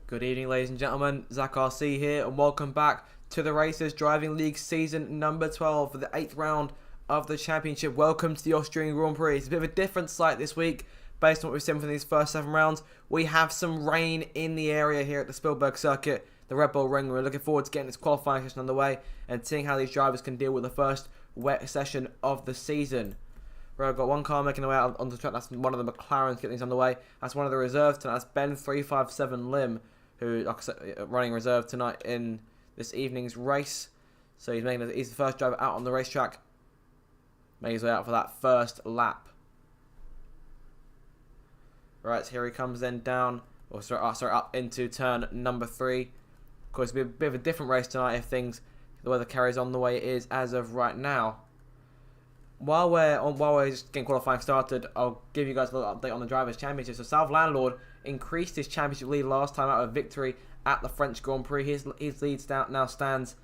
Good evening, ladies and gentlemen. Zach RC here, and welcome back to the Racers Driving League season number 12 for the 8th round of the championship. Welcome to the Austrian Grand Prix. It's a bit of a different site this week based on what we've seen from these first 7 rounds. We have some rain in the area here at the Spielberg circuit, the Red Bull Ring. We're looking forward to getting this qualifying session underway and seeing how these drivers can deal with the first wet session of the season. Right, I've got one car making their way out onto the track. That's one of the McLarens getting things underway. That's one of the reserves tonight. That's Ben 357 Lim, who, like I said, running reserve tonight in this evening's race. So he's the first driver out on the racetrack. Making his way out for that first lap. Right, so here he comes then down, or sorry, up into turn number 3. Of course, it'll be a bit of a different race tonight if the weather carries on the way it is as of right now. While we're just getting qualifying started, I'll give you guys a little update on the Drivers' Championship. So Salve Landlord increased his championship lead last time out of victory at the French Grand Prix. His lead now stands.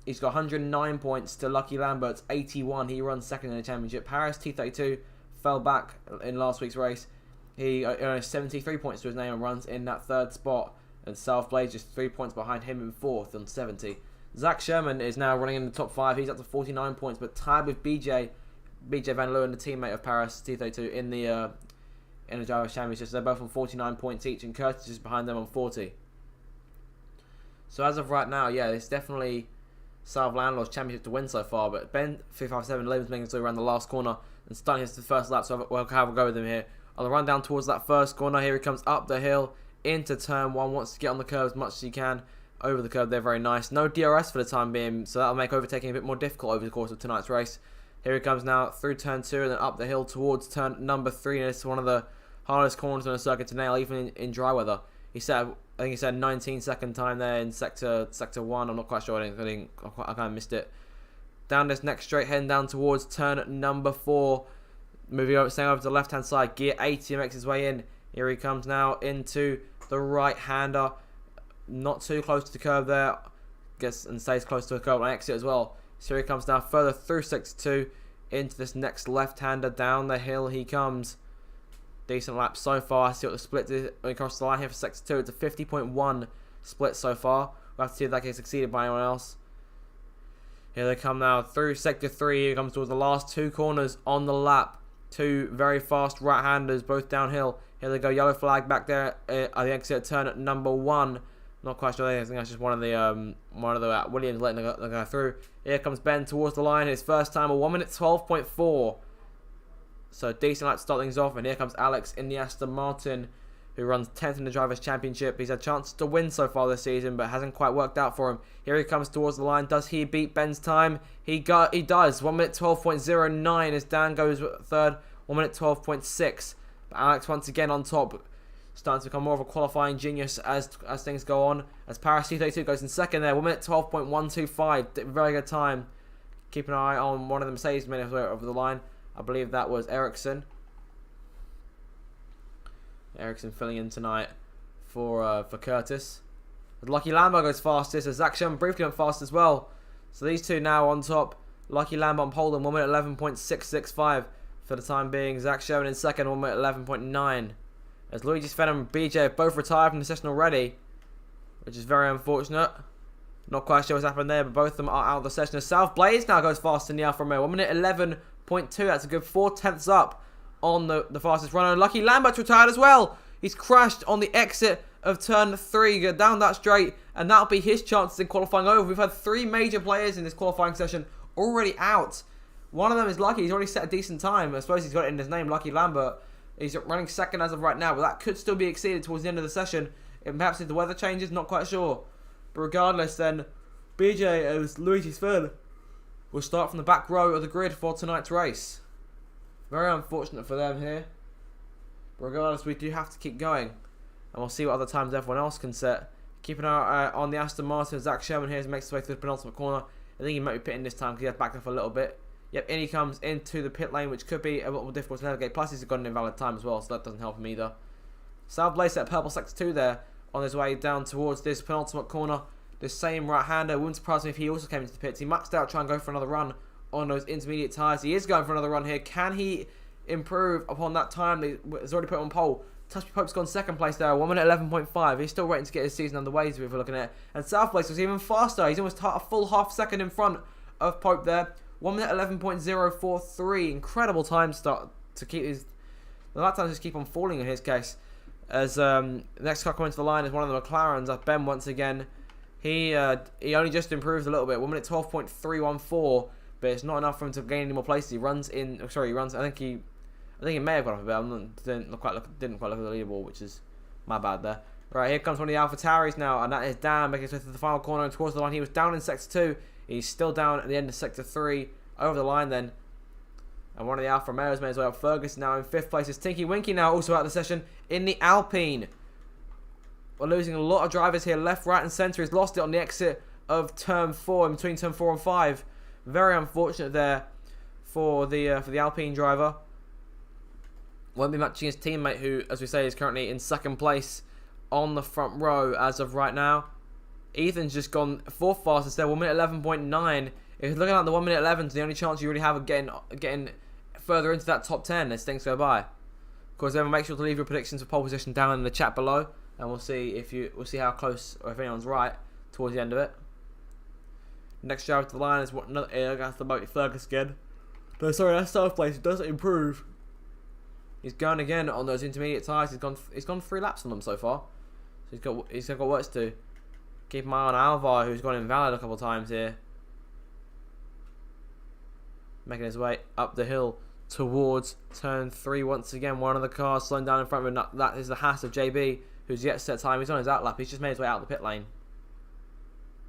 He's got 109 points to Lucky Lambert's 81. He runs second in the championship. Paris T32 fell back in last week's race. He earned 73 points to his name and runs in that third spot. And South Blaze just 3 points behind him in fourth on 70. Zach Sherman is now running in the top 5. He's up to 49 points, but tied with BJ Van Leeuwen, the teammate of Paris T32 in the Drivers' Championship. So they're both on 49 points each, and Curtis is behind them on 40. So as of right now, yeah, it's definitely Salve Landlord's championship to win so far. But Ben 357 Lim's making his way around the last corner and starting his first lap. So we'll have a go with him here. On the run down towards that first corner, here he comes up the hill into turn 1. Wants to get on the curve as much as he can. Over the curve, they're very nice. No DRS for the time being, so that'll make overtaking a bit more difficult over the course of tonight's race. Here he comes now through turn 2 and then up the hill towards turn number 3. And it's one of the hardest corners on the circuit to nail, even in dry weather. I think he said 19-second time there in sector 1. I'm not quite sure. I kind of missed it. Down this next straight, heading down towards turn number 4. Staying over to the left-hand side. Gear 80 makes his way in. Here he comes now into the right-hander. Not too close to the curve there. And stays close to the curve on exit as well. So he comes down further through sector 2 into this next left-hander. Down the hill he comes. Decent lap so far. I see what the split is when he crosses the line here for sector 2. It's a 50.1 split so far. We'll have to see if that gets exceeded by anyone else. Here they come now through sector 3. Here comes towards the last 2 corners on the lap. 2 very fast right-handers, both downhill. Here they go. Yellow flag back there at the exit at turn number 1. Not quite sure. I think that's just one of the Williams letting the guy through. Here comes Ben towards the line. His first time, a 1 minute 12.4. So decent lap to start things off. And here comes Alex in the Aston Martin, who runs 10th in the Drivers' Championship. He's had chances to win so far this season, but hasn't quite worked out for him. Here he comes towards the line. Does he beat Ben's time? He does. 1 minute 12.09 as Dan goes third. 1 minute 12.6. But Alex once again on top. Starting to become more of a qualifying genius as things go on. As Paris C32 goes in second there. 1 minute 12.125. Very good time. Keep an eye on one of the Mercedes men over the line. I believe that was Ericsson. Ericsson filling in tonight for Curtis. Lucky Lambo goes fastest. As Zach Sherman briefly went fast as well. So these two now on top. Lucky Lambert on pole, 1 minute 11.665 for the time being. Zach Sherman in second, 1 minute 11.9. As Luigi Sven and BJ have both retired from the session already, which is very unfortunate. Not quite sure what's happened there, but both of them are out of the session. As South Blaze now goes fast in the Alfa Romeo, 1 minute 11.2. That's a good 4/10 up on the fastest runner. Lucky Lambert's retired as well. He's crashed on the exit of turn 3, go down that straight, and that'll be his chances in qualifying over. We've had 3 major players in this qualifying session already out. One of them is Lucky. He's already set a decent time. I suppose he's got it in his name, Lucky Lambert. He's running second as of right now, but that could still be exceeded towards the end of the session. And perhaps if the weather changes, not quite sure. But regardless, then, BJ as Luigi Sven will start from the back row of the grid for tonight's race. Very unfortunate for them here. But regardless, we do have to keep going. And we'll see what other times everyone else can set. Keep an eye on the Aston Martin. Zach Sherman here makes his way through the penultimate corner. I think he might be pitting this time because he has backed up a little bit. Yep, in he comes into the pit lane, which could be a little more difficult to navigate. Plus, he's got an invalid time as well, so that doesn't help him either. South Blaze set purple sector 2 there on his way down towards this penultimate corner. The same right-hander. Wouldn't surprise me if he also came into the pits. He maxed out, try and go for another run on those intermediate tyres. He is going for another run here. Can he improve upon that time that he's already put on pole? Touchy Pope's gone second place there, 1 minute 11.5. He's still waiting to get his season underway, if we're looking at it. And South Blaze was even faster. He's almost a full half second in front of Pope there. 1 minute 11.043. Incredible time start to keep his. The lap times just keep on falling in his case. As the next car coming to the line is one of the McLarens. That's Ben once again. He only just improved a little bit. 1 minute 12.314. But it's not enough for him to gain any more places. He runs in. Oh, sorry, he runs. I think he may have gone off a bit. Didn't quite look at the leaderboard, which is my bad there. Right, here comes one of the Alpha Tauris now, and that is Dan making his way through the final corner and towards the line. He was down in sector 2. He's still down at the end of sector 3. Over the line then. And one of the Alfa Romeos made his way up. Ferguson now in 5th place. It's Tinky Winky now also out of the session in the Alpine. We're losing a lot of drivers here, left, right, and centre. He's lost it on the exit of turn 4, in between turn 4 and 5. Very unfortunate there for the Alpine driver. Won't be matching his teammate, who, as we say, is currently in 2nd place on the front row as of right now. Ethan's just gone 4th fastest there, 1 minute 11.9. If you're looking at the 1 minute 11, it's the only chance you really have of getting further into that top 10 as things go by. Of course, then make sure to leave your predictions for pole position down in the chat below, and we'll see how close or if anyone's right towards the end of it. Next driver to the line is that's the Moty Fergus again. No, sorry, that's South Place. It doesn't improve. He's going again on those intermediate tyres. He's gone 3 laps on them so far. So he's got work to do. Keep an eye on Alvar, who's gone invalid a couple of times here. Making his way up the hill towards turn 3 once again. One of the cars slowing down in front of him. That is the Haas of JB, who's yet to set time. He's on his outlap. He's just made his way out of the pit lane.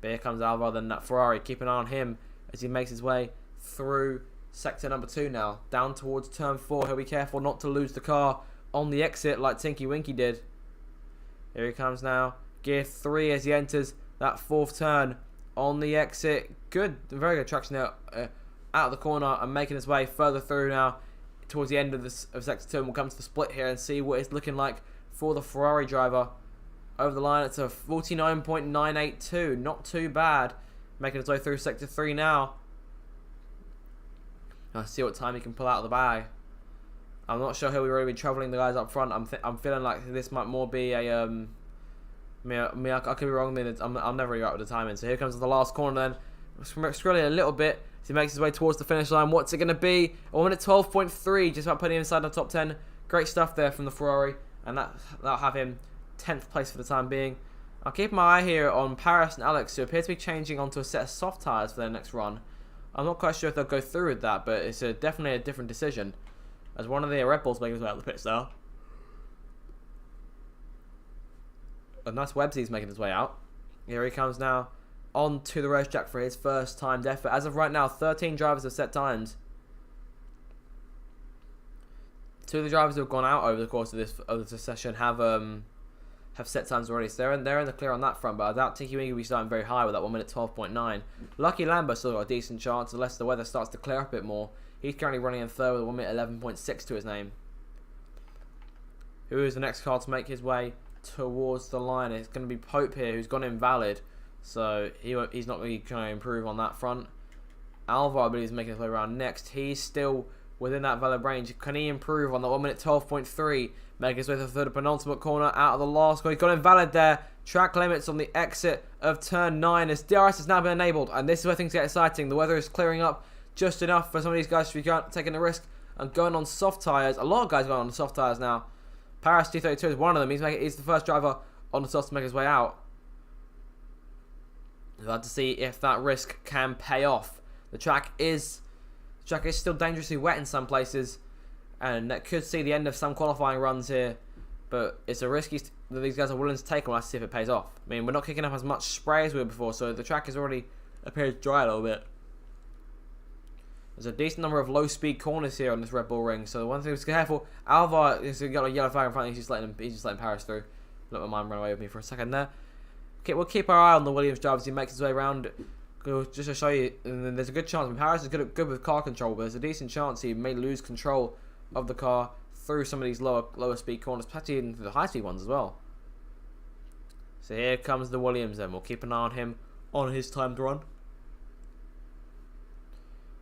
But here comes Alvar, then that Ferrari. Keep an eye on him as he makes his way through sector number 2 now. Down towards turn 4. He'll be careful not to lose the car on the exit like Tinky Winky did. Here he comes now. Gear 3 as he enters that 4th turn on the exit. Good, very good traction there. Out of the corner and making his way further through now towards the end of sector 2, and we'll come to the split here and see what it's looking like for the Ferrari driver. Over the line, it's a 49.982, not too bad. Making his way through sector 3 now. Let's see what time he can pull out of the bag. I'm not sure who we've already been travelling the guys up front. I'm feeling like this might more be a I could be wrong. I'll never really go out with the timing. So here comes the last corner then. Scrolling a little bit as he makes his way towards the finish line. What's it going to be? 1 minute 12.3, just about putting him inside the top 10. Great stuff there from the Ferrari, and that'll have him 10th place for the time being. I'll keep my eye here on Paris and Alex, who appear to be changing onto a set of soft tyres for their next run. I'm not quite sure if they'll go through with that, but it's definitely a different decision, as one of the Red Bulls making his way out of the pits now. A nice Websy's making his way out. Here he comes now on to the racetrack for his first timed effort. As of right now, 13 drivers have set times. 2 of the drivers who have gone out over the course of this session have set times already, so they're in the clear on that front. But I doubt Tinky Winky will be starting very high with that 1 minute 12.9. Lucky Lambert still got a decent chance unless the weather starts to clear up a bit more. He's currently running in 3rd with a 1 minute 11.6 to his name. Who is the next car to make his way towards the line? It's going to be Pope here, who's gone invalid. So he's not really trying to improve on that front. Alvar, I believe, is making his way around next. He's still within that valid range. Can he improve on that 1 minute 12.3? Make his way to the third penultimate corner out of the last corner. He's got invalid there. Track limits on the exit of turn 9 as DRS has now been enabled. And this is where things get exciting. The weather is clearing up just enough for some of these guys to be taking a risk and going on soft tyres. A lot of guys are going on soft tyres now. Paris T32 is one of them. He's the first driver on the softs to make his way out. We'll have to see if that risk can pay off. The track is still dangerously wet in some places, and that could see the end of some qualifying runs here. But it's a risk that these guys are willing to take, and we'll have to see if it pays off. I mean, we're not kicking up as much spray as we were before, so the track has already appeared dry a little bit. There's a decent number of low-speed corners here on this Red Bull ring, so the one thing to be careful. Alvar has got a yellow flag in front of him. He's just letting Paris through. Let my mind run away with me for a second there. Okay, we'll keep our eye on the Williams driver as he makes his way around. Just to show you, and there's a good chance. I mean, Paris is good with car control, but there's a decent chance he may lose control of the car through some of these lower speed corners, particularly into the high speed ones as well. So here comes the Williams then. We'll keep an eye on him on his timed run.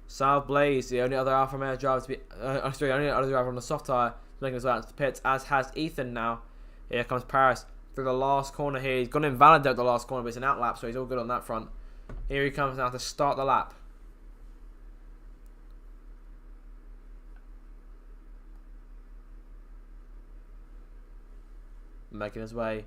South Blaze, the only other Alfa Romeo driver to be, the only other driver on the soft tyre, making his way out into the pits, as has Ethan now. Here comes Paris through the last corner here. He's going to invalidate the last corner, but it's an out lap, so he's all good on that front. Here he comes now to start the lap. Making his way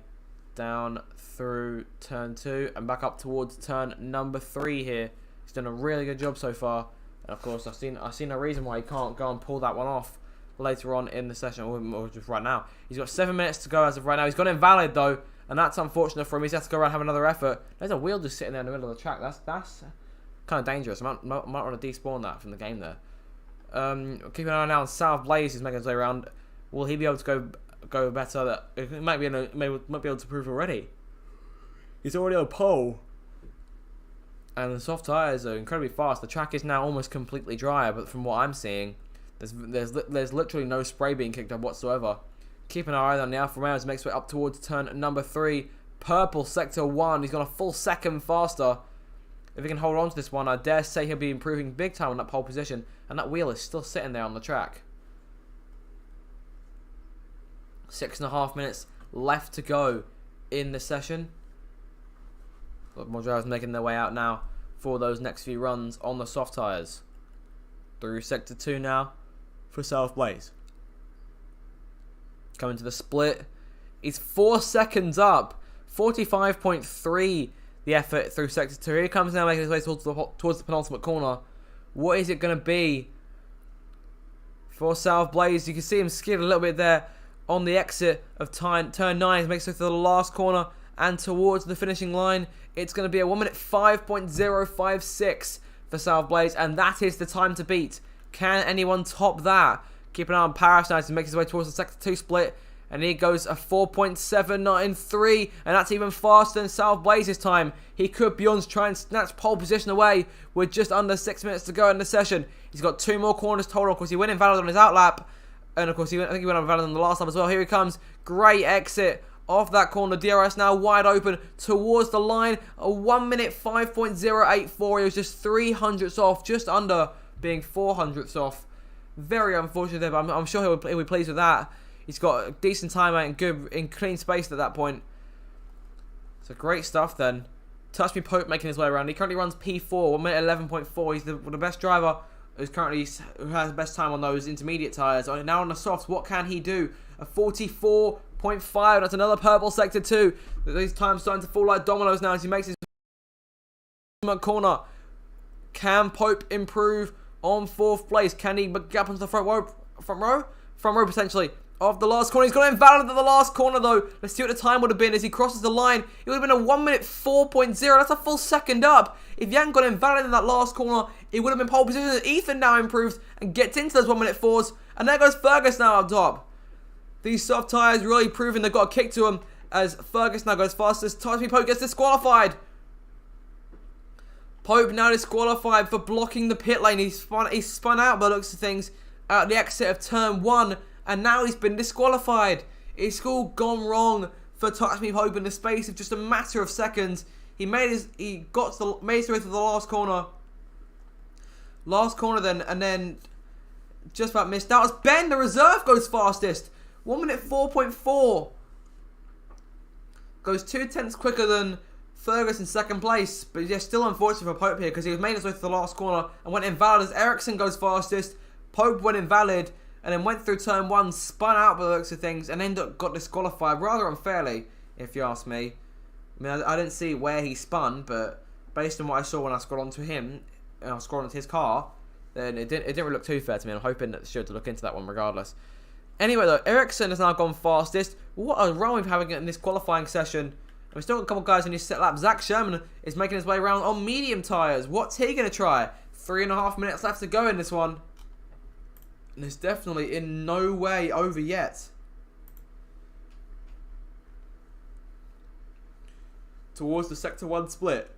down through turn 2 and back up towards turn number 3 here. He's done a really good job so far. And of course, I've seen a reason why he can't go and pull that one off later on in the session, or just right now. He's got 7 minutes to go as of right now. He's got invalid though, and that's unfortunate for him. He's had to go around and have another effort. There's a wheel just sitting there in the middle of the track. That's kind of dangerous. I might want to despawn that from the game there. Keeping an eye now on South Blaze, who's making his way around. Will he be able to go better? It might be able to prove already. He's already on pole. And the soft tyres are incredibly fast. The track is now almost completely dry, but from what I'm seeing, there's literally no spray being kicked up whatsoever. Keeping our eye on the Alfa Romeo as he makes way up towards turn number 3. Purple sector 1. He's gone a full second faster. If he can hold on to this one, I dare say he'll be improving big time on that pole position. And that wheel is still sitting there on the track. 6.5 minutes left to go in the session. More drivers making their way out now for those next few runs on the soft tyres. Through sector 2 now for South Blaze. Coming to the split. He's 4 seconds up. 45.3 the effort through sector 2. Here he comes now making his way towards the penultimate corner. What is it going to be for South Blaze? You can see him skid a little bit there on the exit of turn 9. He makes it to the last corner and towards the finishing line. It's going to be a 1 minute 5.056 for South Blaze, and that is the time to beat. Can anyone top that? Keep an eye on Paris now to make his way towards the sector 2 split, and he goes a 4.793, and that's even faster than South Blaze's time. He could be on to try and snatch pole position away with just under 6 minutes to go in the session. He's got 2 more corners total. Of course, he went invalid on his out lap, and of course, I think he went invalid on the last lap as well. Here he comes. Great exit off that corner. DRS now wide open towards the line. A 1 minute 5.084. He was just 300ths off, just under being 400ths off. Very unfortunate there, but I'm sure he'll be pleased with that. He's got a decent time out and good in clean space at that point. So great stuff then. Touch Me Pope making his way around. He currently runs P4, 1 minute 11.4. He's the best driver who has the best time on those intermediate tyres. Now on the softs, what can he do? A 44.5. That's another purple sector 2. These times starting to fall like dominoes now as he makes his corner. Can Pope improve on 4th place? Can he get up into the front row potentially of the last corner? He's got invalid at the last corner though. Let's see what the time would have been as he crosses the line. It would have been a 1 minute 4.0. That's a full second up. If he hadn't got invalid in that last corner, it would have been pole position. Ethan now improves and gets into those 1 minute 4s. And there goes Fergus now up top. These soft tyres really proving they've got a kick to them as Fergus now goes fastest. Touch Me Pope gets disqualified. Pope now disqualified for blocking the pit lane. He's spun out by the looks of things at the exit of turn 1. And now he's been disqualified. It's all gone wrong for Touch Me Pope in the space of just a matter of seconds. He made his way to the last corner. Last corner then, and then just about missed out. As Ben, the reserve, goes fastest. 1 minute 4.4. Goes 2/10 quicker than Fergus in second place. But yeah, still unfortunate for Pope here because he was made his way to the last corner and went invalid as Ericsson goes fastest. Pope went invalid and then went through turn 1, spun out by the looks of things, and then got disqualified rather unfairly, if you ask me. I mean, I didn't see where he spun, but based on what I saw when I scrolled onto him, and I scrolled onto his car, then it didn't really look too fair to me. I'm hoping that the show to look into that one regardless. Anyway, though, Ericsson has now gone fastest. What a run we've having in this qualifying session. And we've still got a couple guys in his set lap. Zach Sherman is making his way around on medium tyres. What's he going to try? 3.5 minutes left to go in this one. And it's definitely in no way over yet. Towards the Sector 1 split.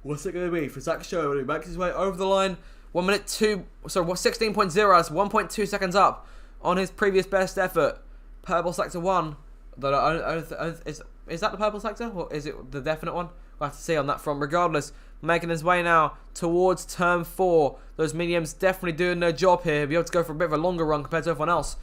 What's it going to be for Zach Sherman? He makes his way over the line. 1 minute 2, sorry, 16.0, that's 1.2 seconds up on his previous best effort. Purple Sector 1. Is that the purple sector, or is it the definite one? We'll have to see on that front. Regardless, making his way now towards turn 4. Those mediums definitely doing their job here. He'll be able to go for a bit of a longer run compared to everyone else.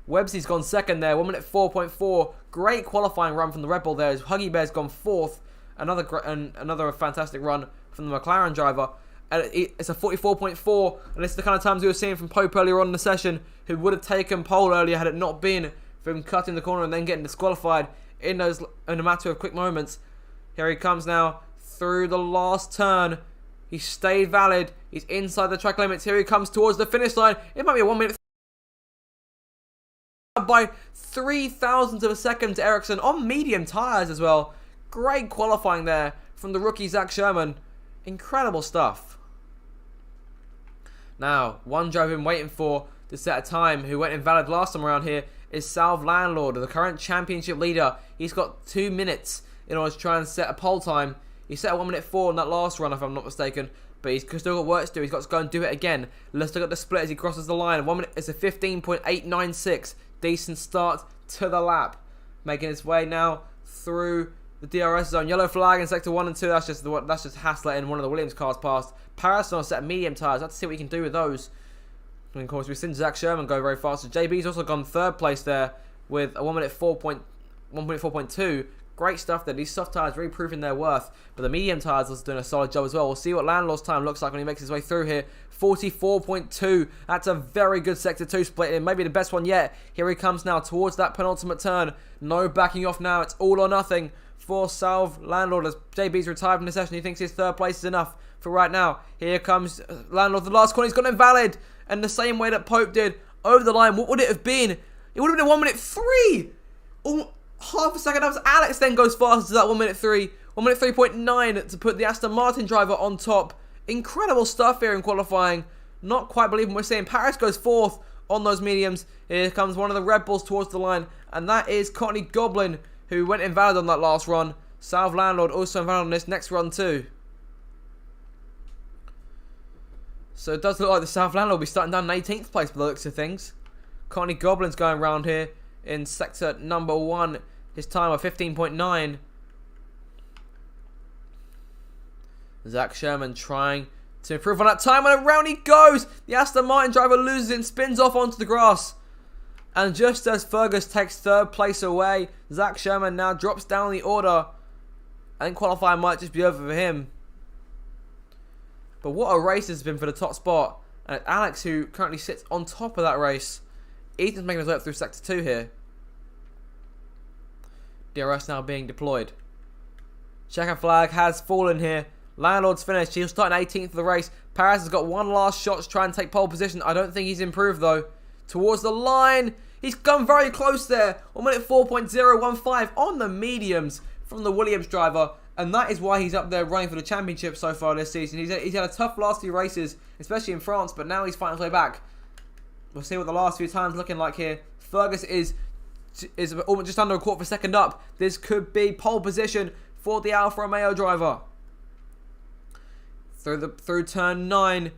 Websey's gone second there, 1 minute 4.4. Great qualifying run from the Red Bull there. As Huggy Bear's gone fourth. Another fantastic run from the McLaren driver. And it's a 44.4, and it's the kind of times we were seeing from Pope earlier on in the session, who would have taken pole earlier had it not been for him cutting the corner and then getting disqualified in a matter of quick moments. Here he comes now through the last turn. He stayed valid. He's inside the track limits. Here he comes towards the finish line. It might be a 1 minute by 0.003 of a second to Ericsson on medium tyres as well. Great qualifying there from the rookie Zach Sherman. Incredible stuff. Now, one driver we've been waiting for to set a time, who went invalid last time around here, is Salve Landlord, the current championship leader. He's got 2 minutes in order to try and set a pole time. He set a 1 minute 4 in that last run, if I'm not mistaken, but he's still got work to do. He's got to go and do it again. Let's look at the split as he crosses the line. 1 minute, it's a 15.896. Decent start to the lap. Making his way now through the DRS zone. Yellow flag in sector 1 and 2. That's just Hassler in one of the Williams cars past. Paris on a set of medium tyres. Let's see what we can do with those. And of course, we've seen Zach Sherman go very fast. So JB's also gone third place there with a 1 minute 4.2. Great stuff there. These soft tyres really proving their worth. But the medium tyres are doing a solid job as well. We'll see what Landlord's time looks like when he makes his way through here. 44.2. That's a very good sector 2 split. It may be the best one yet. Here he comes now towards that penultimate turn. No backing off now. It's all or nothing for Salve Landlord as JB's retired from the session. He thinks his third place is enough for right now. Here comes Landlord. The last corner. He's gone invalid. And the same way that Pope did over the line. What would it have been? It would have been a 1 minute 3. Oh, half a second. That was Alex then goes fast to that 1 minute 3. 1 minute 3.9 to put the Aston Martin driver on top. Incredible stuff here in qualifying. Not quite believing we're seeing. Paris goes fourth on those mediums. Here comes one of the Red Bulls towards the line. And that is Courtney Goblin, who went invalid on that last run. Salve Landlord also invalid on this next run too. So it does look like the Salve Landlord will be starting down in 18th place by the looks of things. Courtney Goblin's going around here in sector number 1. His time of 15.9. Zach Sherman trying to improve on that time, and around he goes. The Aston Martin driver loses it and spins off onto the grass. And just as Fergus takes third place away, Zach Sherman now drops down the order. I think qualifying might just be over for him. But what a race this has been for the top spot. And it's Alex who currently sits on top of that race. Ethan's making his way up through sector 2 here. DRS now being deployed. Checker flag has fallen here. Landlord's finished. He'll start in 18th of the race. Paris has got one last shot to try and take pole position. I don't think he's improved though. Towards the line. He's come very close there. 1 minute 4.015 on the mediums from the Williams driver. And that is why he's up there running for the championship so far this season. He's had a tough last few races, especially in France, but now he's fighting his way back. We'll see what the last few times looking like here. Fergus is almost just under a quarter of a second up. This could be pole position for the Alfa Romeo driver. Through turn 9.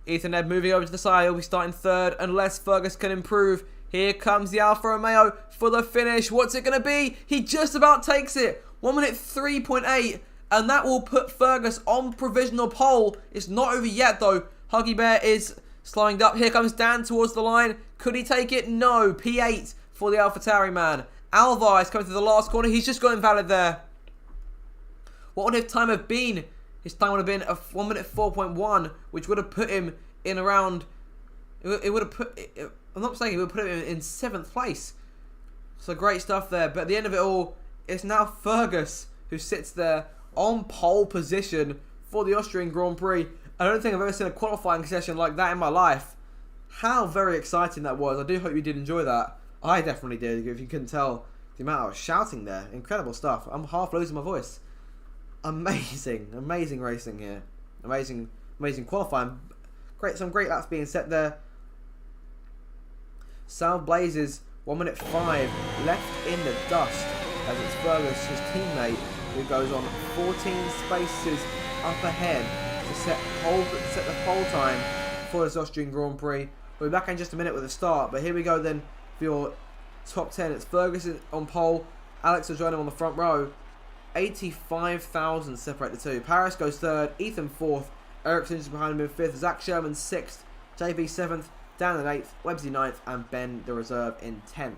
Ethan Ed moving over to the side. He'll be starting third unless Fergus can improve. Here comes the Alfa Romeo for the finish. What's it going to be? He just about takes it. 1 minute 3.8. And that will put Fergus on provisional pole. It's not over yet, though. Huggy Bear is slowing up. Here comes Dan towards the line. Could he take it? No. P8 for the AlphaTauri man. Alvar is coming to the last corner. He's just got invalid there. What would his time have been? His time would have been a 1 minute 4.1, which would have put him in around... It would have put... I'm not saying it would put him in 7th place. So great stuff there. But at the end of it all, it's now Fergus who sits there on pole position for the Austrian Grand Prix. I don't think I've ever seen a qualifying session like that in my life. How very exciting that was. I do hope you did enjoy that. I definitely did, if you couldn't tell the amount I was shouting there. Incredible stuff. I'm half losing my voice. Amazing. Amazing racing here. Amazing qualifying. Some great laps being set there. Sal Blazes, 1 minute 5, left in the dust as it's Fergus, his teammate, who goes on 14 spaces up ahead to set the pole time for this Austrian Grand Prix. We'll be back in just a minute with the start, but here we go then for your top 10. It's Fergus on pole, Alex will join him on the front row. 85,000 separate the two. Paris goes 3rd, Ethan 4th, Ericsson is behind him in 5th, Zach Sherman 6th, JB 7th, Dan in 8th, Webbsy 9th, and Ben the reserve in 10th.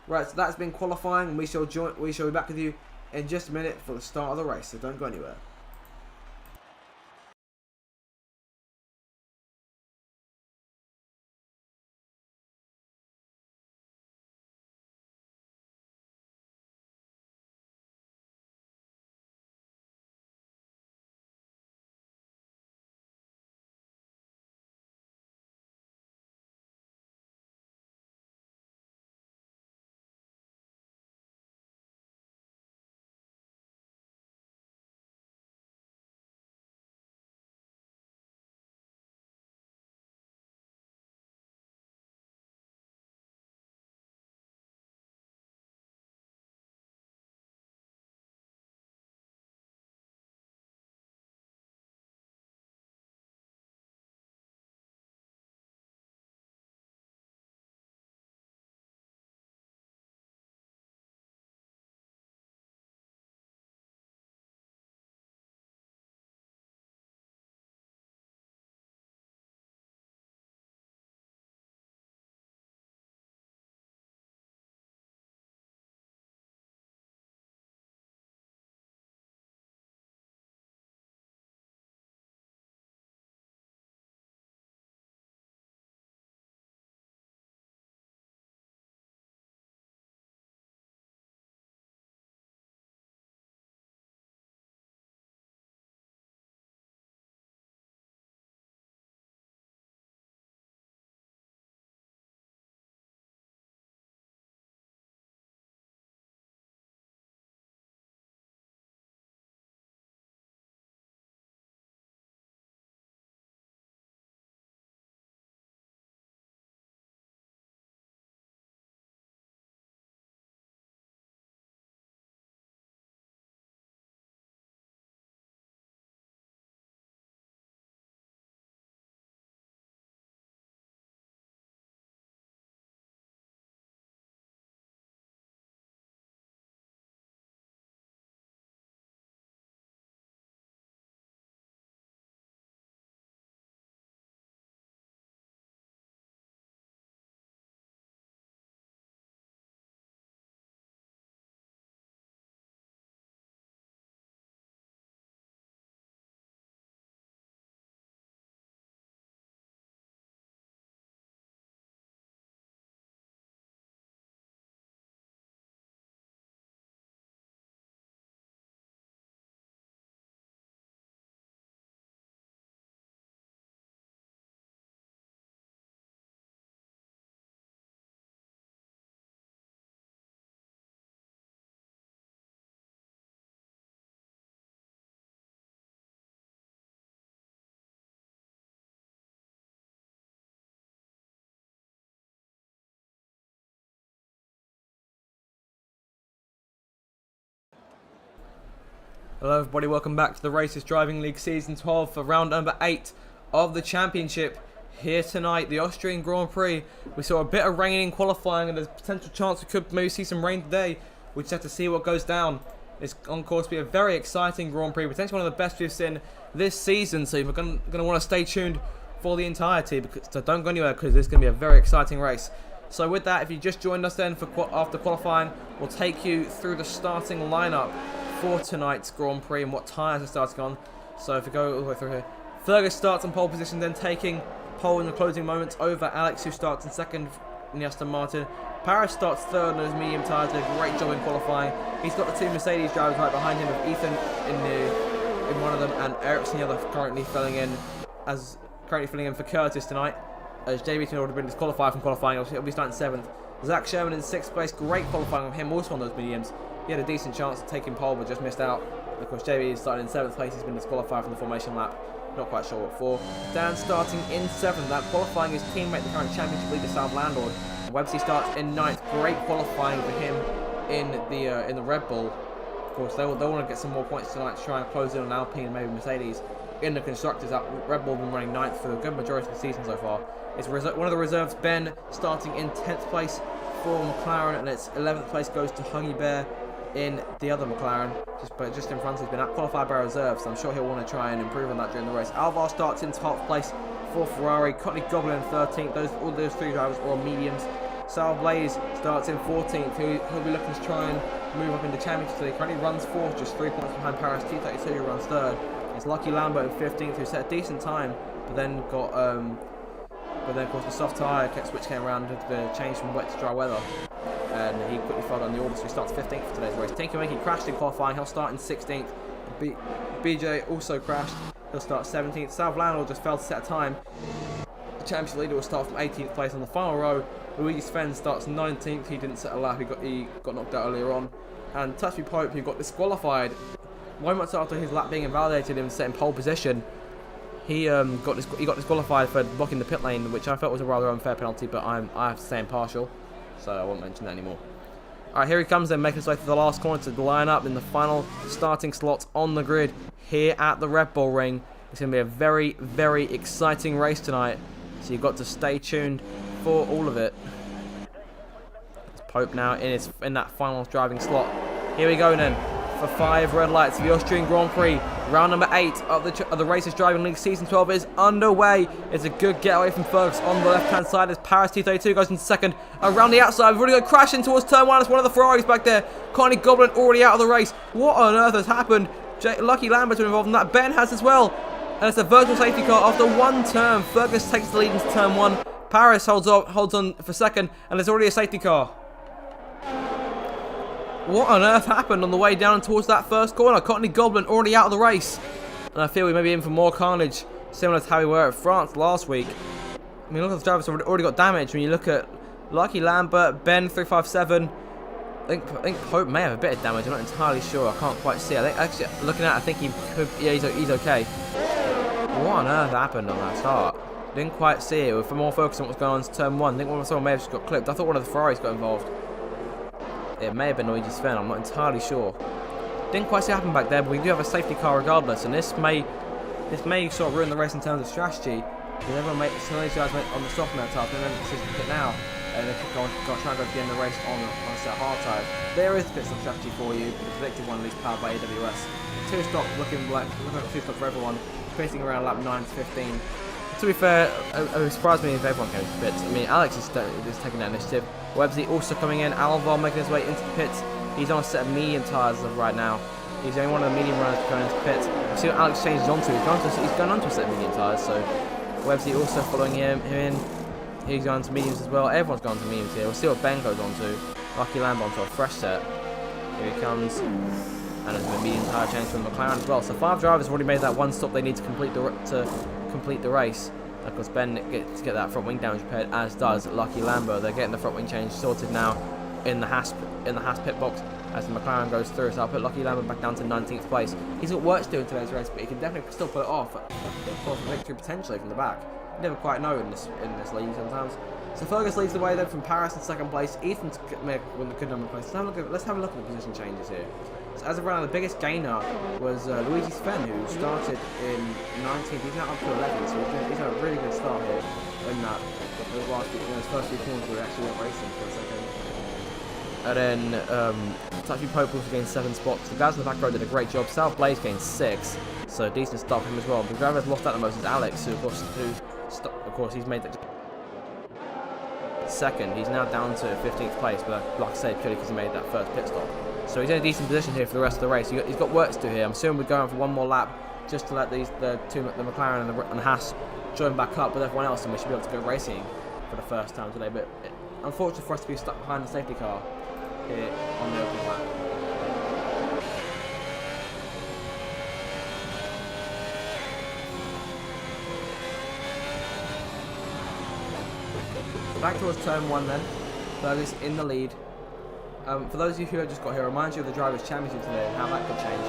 Right, so that's been qualifying, and we shall be back with you in just a minute for the start of the race, so don't go anywhere. Hello everybody, welcome back to the Racers Driving League Season 12 for round number 8 of the championship. Here tonight, the Austrian Grand Prix. We saw a bit of rain in qualifying and there's a potential chance we could maybe see some rain today. We just have to see what goes down It's on course to be a very exciting Grand Prix, potentially one of the best we've seen this season. So you're going to want to stay tuned for the entirety, so don't go anywhere because this is going to be a very exciting race. So with that, if you just joined us then after qualifying, we'll take you through the starting lineup for tonight's Grand Prix and what tyres are starting on. So if we go all the way through here, Fergus starts on pole position, then taking pole in the closing moments over Alex, who starts in second in the Aston Martin. Paris starts third on his medium tyres, did a great job in qualifying. He's got the two Mercedes drivers right behind him, with Ethan in one of them and Ericsson the other, currently filling in for Curtis tonight. As JB's already been disqualified from qualifying, he'll be starting 7th. Zach Sherman in 6th place, great qualifying of him, also on those mediums. He had a decent chance of taking pole, but just missed out. Of course, JB is starting in 7th place, he's been disqualified from the formation lap. Not quite sure what for. Dan starting in 7th, that qualifying his teammate, the current championship leader, South Landlord. Websy starts in 9th, great qualifying for him in the Red Bull. Of course, they'll want to get some more points tonight to try and close in on Alpine and maybe Mercedes. In the constructors, that Red Bull have been running 9th for a good majority of the season so far. It's one of the reserves, Ben, starting in 10th place for McLaren, and its 11th place goes to Huggy Bear in the other McLaren, just in front. He's been qualified by reserves, so I'm sure he'll want to try and improve on that during the race. Alvar starts in 12th place for Ferrari, Courtney Goblin in 13th. All those three drivers are on mediums. Sal Blaze starts in 14th. He'll be looking to try and move up into championship. So he currently runs 4th, just 3 points behind Paris T32, who runs 3rd. It's Lucky Lambert in 15th, who set a decent time, but then of course the soft tyre switch came around with the change from wet to dry weather, and he quickly fell down the order, so he starts 15th for today's race. Tinky Winky crashed in qualifying, he'll start in 16th. BJ also crashed, he'll start 17th. South Landlord just failed to set a time. The championship leader will start from 18th place on the final row. Luigi Sven starts 19th, he didn't set a lap, he got knocked out earlier on. And Touchy Pope, who got disqualified moments after his lap being invalidated and set in pole position, he got disqualified for blocking the pit lane, which I felt was a rather unfair penalty, but I have to stay impartial, so I won't mention that anymore. Alright, here he comes then, making his way through the last corner to line up in the final starting slots on the grid here at the Red Bull Ring. It's going to be a very, very exciting race tonight, so you've got to stay tuned for all of it. It's Pope now in that final driving slot. Here we go then, for 5 red lights for the Austrian Grand Prix. Round number 8 of the Racers Driving League Season 12 is underway. It's a good getaway from Fergus on the left-hand side as Paris T32 goes into second. Around the outside, we've already got crashing towards turn 1. It's one of the Ferraris back there. Connie Goblin already out of the race. What on earth has happened? Lucky Lambert's been involved in that. Ben has as well. And it's a virtual safety car after one turn. Fergus takes the lead into turn 1. Paris holds on for second, and there's already a safety car. What on earth happened on the way down towards that first corner? Courtney Goblin already out of the race. And I feel we may be in for more carnage, similar to how we were at France last week. I mean, look at the drivers have already got damage. When you look at Lucky Lambert, Ben 357, I think Pope may have a bit of damage. I'm not entirely sure. I can't quite see. I think actually looking at it, I think he could. Yeah, he's okay. What on earth happened on that start? Didn't quite see it. We're more focused on what's going on in turn 1. I think someone may have just got clipped. I thought one of the Ferraris got involved. It may have been Luigi Sven, I'm not entirely sure. Didn't quite see it happen back there, but we do have a safety car regardless, and this may sort of ruin the race in terms of strategy. Because some of these guys went on the soft melt tyre, and then the decision to pit now, and they could try and go to the end of the race on a set hard tyre. There is a pit stop strategy for you, the predicted one, at least powered by AWS. 2 stop looking like 2 stop for everyone, finishing around lap 9 to 15. To be fair, it surprised me if everyone came to the pits. I mean, Alex is taking that initiative. Websy also coming in. Alvar making his way into the pits. He's on a set of medium tyres as of right now. He's the only one of the medium runners going into the pits. You see what Alex changes onto. He's going onto a set of medium tyres. So Websy also following him in. He's going to mediums as well. Everyone's going to mediums here. We'll see what Ben goes on to. Lucky Lamb onto a fresh set. Here he comes. And there's a medium tyre change from McLaren as well. So 5 drivers have already made that one stop they need to complete the race. Of course, Ben gets to get that front wing damage repaired, as does Lucky Lambo. They're getting the front wing change sorted now in the Haas pit box as the McLaren goes through. So I'll put Lucky Lambo back down to 19th place. He's got work to do in today's race, but he can definitely still put it off. Of course, victory potentially from the back. You never quite know in this league sometimes. So Fergus leads the way then from Paris in second place. Ethan won the good number of places. Let's have a look at the position changes here. So as of right now, the biggest gainer was Luigi Sven, who started in 19th. He's now up to 11th, so he's had a really good start here in those first few corners where he actually went racing for a second. And then Touchy Pope also gained 7 spots. The guys in the back row did a great job. South Blaze gained 6, so decent start for him as well. The driver that's lost out the most is Alex, who of course he's made that second. He's now down to 15th place, but like I said, purely because he made that first pit stop. So he's in a decent position here for the rest of the race. He's got work to do here. I'm assuming we're going for one more lap just to let the McLaren and the Haas join back up with everyone else, and we should be able to go racing for the first time today. But unfortunate for us to be stuck behind the safety car here on the open lap. Back towards turn 1 then. Fergus in the lead. For those of you who have just got here, remind you of the Drivers' Championship today and how that could change.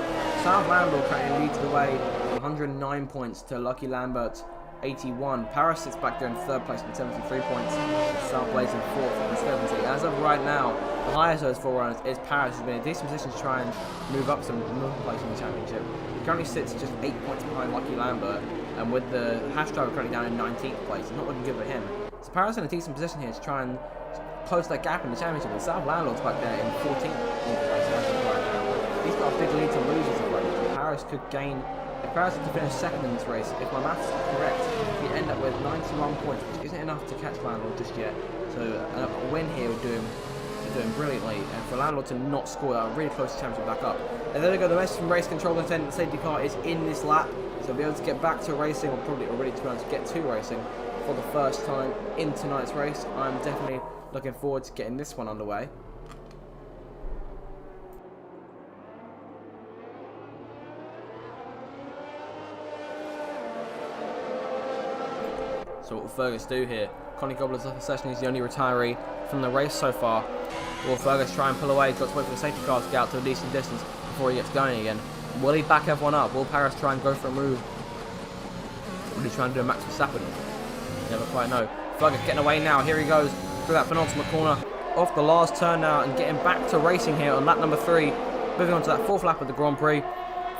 South Lambert currently leads the way, 109 points to Lucky Lambert's 81. Paris sits back there in 3rd place with 73 points. South Blaze in 4th with 70. As of right now, the highest of those 4 runners is Paris, who's been in a decent position to try and move up some place in the championship. He currently sits just 8 points behind Lucky Lambert, and with the Haas driver currently down in 19th place, it's not looking good for him. So Paris in a decent position here to try and close that gap in the championship. And South Landlord's back there in 14th place right now. He's got a big lead to lose as of right now. Paris could gain. If Paris was to finish 2nd in this race, if my maths is correct, he'd end up with 91 points, which isn't enough to catch Landlord just yet. So a win here would do him brilliantly, and for Landlord to not score that would really close the championship back up. And there we go, the message from race control intent. The safety car is in this lap, so we'll be able to get back to racing, or probably already to be able to get to racing for the first time in tonight's race. I'm definitely looking forward to getting this one underway. So what will Fergus do here? Connie Gobbler's off the session. He's the only retiree from the race so far. Will Fergus try and pull away? He's got to wait for the safety car to get out to a decent distance before he gets going again. Will he back everyone up? Will Paris try and go for a move? Will he try and do a Max Verstappen? Never quite know. Fergus getting away now. Here he goes through that penultimate corner. Off the last turn now and getting back to racing here on lap number 3. Moving on to that 4th lap of the Grand Prix.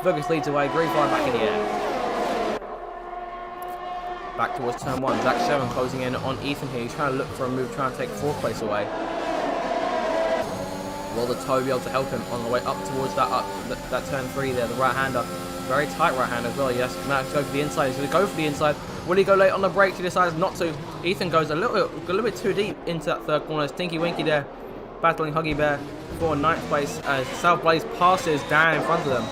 Fergus leads away. Green flag back in the air. Back towards turn 1. Zach Sherman closing in on Ethan here. He's trying to look for a move, trying to take 4th place away. Will the toe be able to help him on the way up towards that turn 3 there, the right-hander. Very tight right-hander as well. Yes, now to go for the inside. He's going to go for the inside. Will he go late on the brakes? He decides not to. Ethan goes a little bit too deep into that 3rd corner. Stinky Winky there, battling Huggy Bear for 9th place as South Blaze passes Dan in front of them.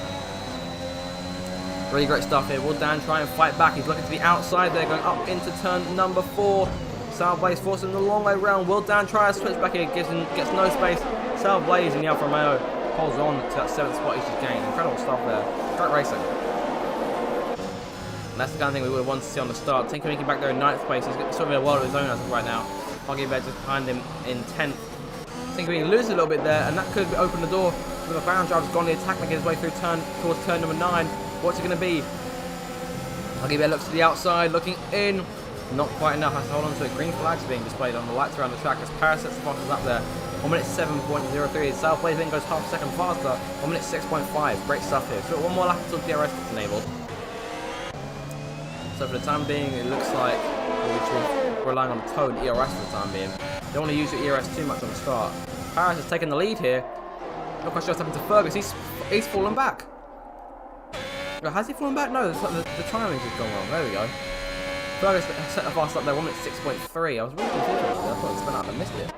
Really great stuff here. Will Dan try and fight back? He's looking to the outside there, going up into turn number 4. South Blaze forcing the long way round. Will Dan try to switch back here? Gets no space. South Blaze in the Alfa Romeo holds on to that 7th spot he's just gained. Incredible stuff there. Great racing. And that's the kind of thing we would want to see on the start. Tinky Winky back there in 9th place. He's got sort of a world of his own as of right now. Huggy Bear just behind him in 10th. Tinky Winky loses a little bit there, and that could open the door. With the Baron driver's gone the attack, making his way through towards turn number 9. What's it going to be? Huggy Bear looks to the outside, looking in. Not quite enough. Has to hold on to it. Green flags being displayed on the lights around the track as Paris sets the fastest up there. 1 minute 7.03. South Blaze then goes half a second faster. 1 minute 6.5. Great stuff here. So one more lap until DRS gets enabled. So for the time being, it looks like we're relying on the toe and ERS for the time being. Don't want to use your ERS too much on the start. Paris has taken the lead here. Look what's just happened to Fergus. He's fallen back. Has he fallen back? No, the timing's just gone wrong. There we go. Fergus set the fast up there, 1 minute 6.3. I was really confused. I thought he spun out and missed it.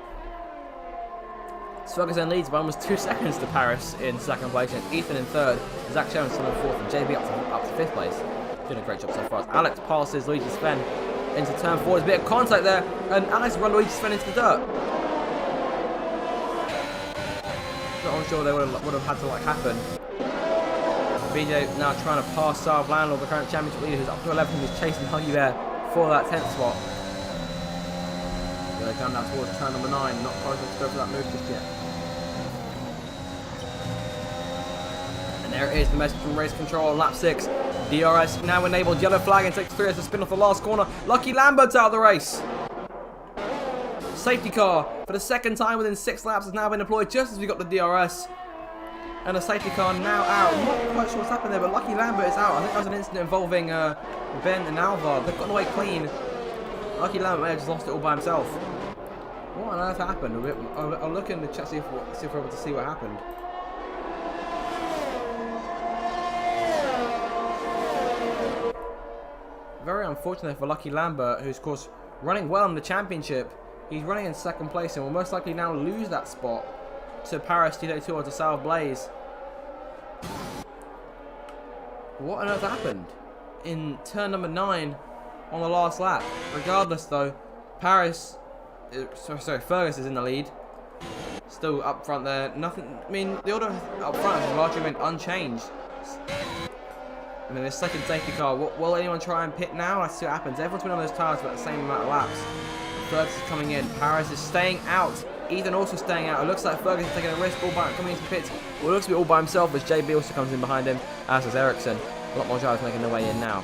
Fergus then leads by almost 2 seconds to Paris in 2nd place, and Ethan in 3rd. Zach Sherman still in 4th, and JB up to 5th place. Doing a great job so far. Alex passes Luigi Sven into turn 4. There's a bit of contact there, and Alex run Luigi Sven into the dirt. Not unsure they would have had to happen. BJ now trying to pass South Landlord, the current championship leader, who's up to 11th, who's chasing Huggy there for that 10th spot. They're going down towards turn number 9, not close enough to go for that move just yet. And there it is, the message from race control on lap 6. DRS now enabled, yellow flag, and takes 3 as to spin off the last corner. Lucky Lambert's out of the race. Safety car for the 2nd time within 6 laps has now been deployed just as we got the DRS. And the safety car now out. I'm not quite sure what's happened there, but Lucky Lambert is out. I think that was an incident involving Ben and Alvar. They've gotten away clean. Lucky Lambert may have just lost it all by himself. And there it is, the message from race control on lap 6. DRS now enabled, yellow flag, and takes 3 as to spin off the last corner. Lucky Lambert's out of the race. Safety car for the 2nd time within 6 laps has now been deployed just as we got the DRS. And the safety car now out. I'm not quite sure what's happened there, but Lucky Lambert is out. I think that was an incident involving Ben and Alvar. They've gotten away clean. What on earth happened? I'll look in the chat, see if we're able to see what happened. Very unfortunate for Lucky Lambert, who's of course running well in the championship. He's running in second place and will most likely now lose that spot to Paris T2 or to South Blaze. What on earth happened in turn number 9 on the last lap? Regardless though, Fergus is in the lead. Still up front there. Nothing. I mean, the order up front has largely remained unchanged. I mean, this second safety car. Will anyone try and pit now? Let's see what happens. Everyone's been on those tyres for about the same amount of laps. Fergus is coming in. Paris is staying out. Ethan also staying out. It looks like Fergus is taking a risk all by coming into the pits. Well, it looks to be all by himself as JB also comes in behind him, as does Ericsson. A lot more drivers making their way in now.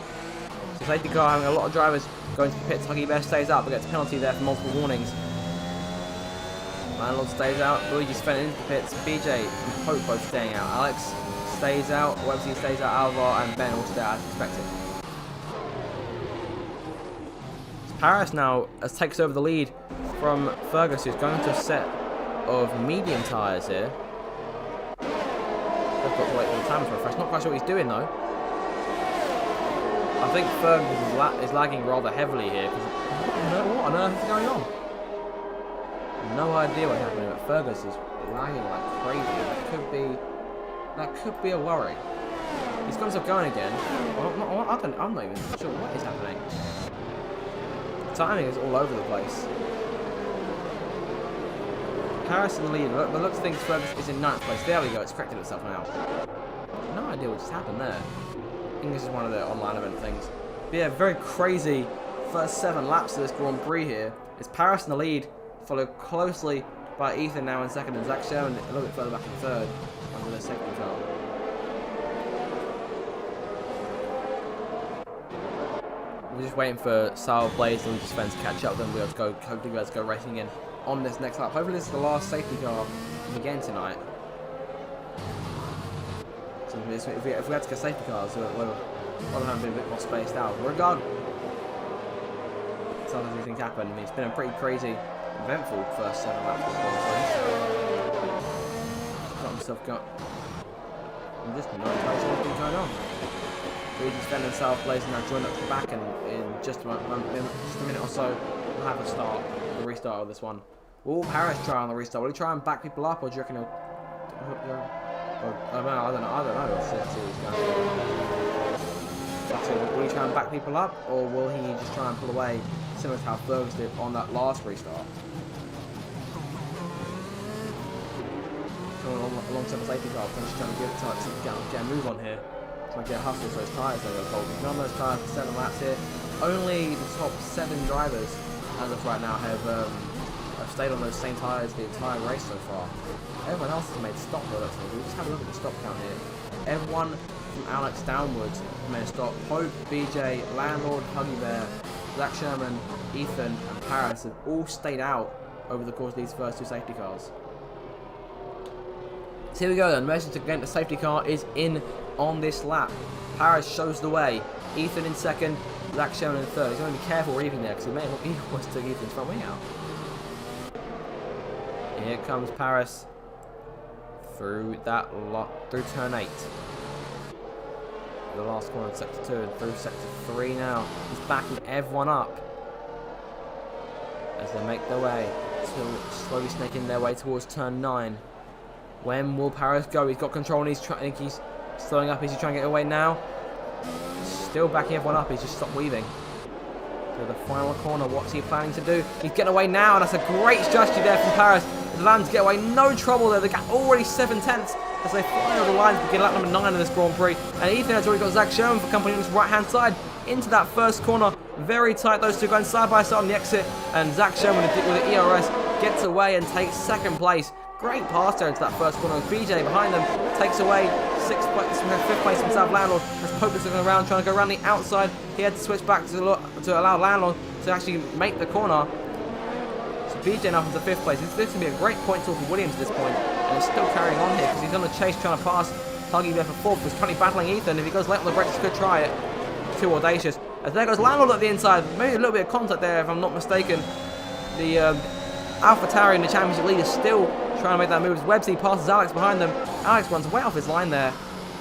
So safety car having a lot of drivers going to the pits. Huggy Bear stays out but gets a penalty there for multiple warnings. Landlord stays out. Luigi's fell into the pits. BJ and Pope both staying out. Alex stays out. Websy stays out. Alvar and Ben all stay out as expected. Paris now takes over the lead from Fergus, who's going to a set of medium tyres here. They've got to wait for the time to refresh. Not quite sure what he's doing though. I think Fergus is lagging rather heavily here. What on earth is going on? No idea what's happening, but Fergus is lagging like crazy. That could be a worry. He's got himself going again. I'm not even sure what is happening. Timing is all over the place. Paris in the lead, but looks things Fergus is in 9th place. There we go, it's corrected itself now. No idea what just happened there. I think this is one of the online event things. But yeah, very crazy first 7 laps of this Grand Prix here. It's Paris in the lead, followed closely by Ethan now in second, and Zach Sherman a little bit further back in third under the safety car. We're just waiting for South Blaze and Luigi's fans to catch up, then we'll hopefully be able to go racing in on this next lap. Hopefully this is the last safety car again tonight. So if we had to get safety cars, we'll have been a bit more spaced out. But regardless, sometimes these things happen. I mean, it's been a pretty crazy, eventful first 7 laps of the got himself going. I'm just not entirely sure what's going on. Luigi's defending South Blaze and now joined up to the back, and in just a minute or so, we'll have a start, the restart of this one. Will Paris try on the restart? Will he try and back people up, or do you reckon he'll... I don't know. Let's see what's going on. Will he try and back people up, or will he just try and pull away, similar to how Fergus did on that last restart? Alongside the safety car, just trying to give it time to get a move on here. Trying to get a hustle so those tyres don't go cold. We've been on those tyres for 7 laps here. Only the top 7 drivers, as of right now, have stayed on those same tyres the entire race so far. Everyone else has made stop though. We'll just have a look at the stop count here. Everyone from Alex downwards made a stop. Pope, BJ, Landlord, Huggy Bear, Zach Sherman, Ethan, and Paris have all stayed out over the course of these first 2 safety cars. So here we go then. The message to get the safety car is in on this lap. Paris shows the way. Ethan in second, Zach Sherman in third. He's going to be careful reeving there because he may have almost took Ethan's front wing out. Here comes Paris through through turn 8. The last corner of sector 2 and through sector 3 now. He's backing everyone up as they make their way, slowly snaking their way towards turn 9. When will Paris go? He's got control and he's slowing up. Is he trying to get away now? Still backing everyone up. He's just stopped weaving. To the final corner. What's he planning to do? He's getting away now, and that's a great strategy there from Paris. The Lambs get away. No trouble there. They got already 7 tenths as they fly over the lines to begin lap number 9 of this Grand Prix. And Ethan has already got Zach Sherman for company on his right-hand side into that first corner. Very tight. Those two going side by side on the exit. And Zach Sherman with the ERS gets away and takes 2nd place. Great pass there into that first corner. BJ behind them takes away 5th place from South Landlord as Pope is looking around, trying to go around the outside. He had to switch back to allow Landlord to actually make the corner. So BJ now comes to 5th place. This is going to be a great point tool for Williams at this point, and he's still carrying on here because he's on the chase trying to pass Huggy there for 4th. He's currently battling Ethan. If he goes late on the brakes, he could try it. Too audacious. As there goes Landlord at the inside. Maybe a little bit of contact there if I'm not mistaken. The AlphaTauri and the championship leader still trying to make that move. As Websy passes Alex behind them. Alex runs way off his line there.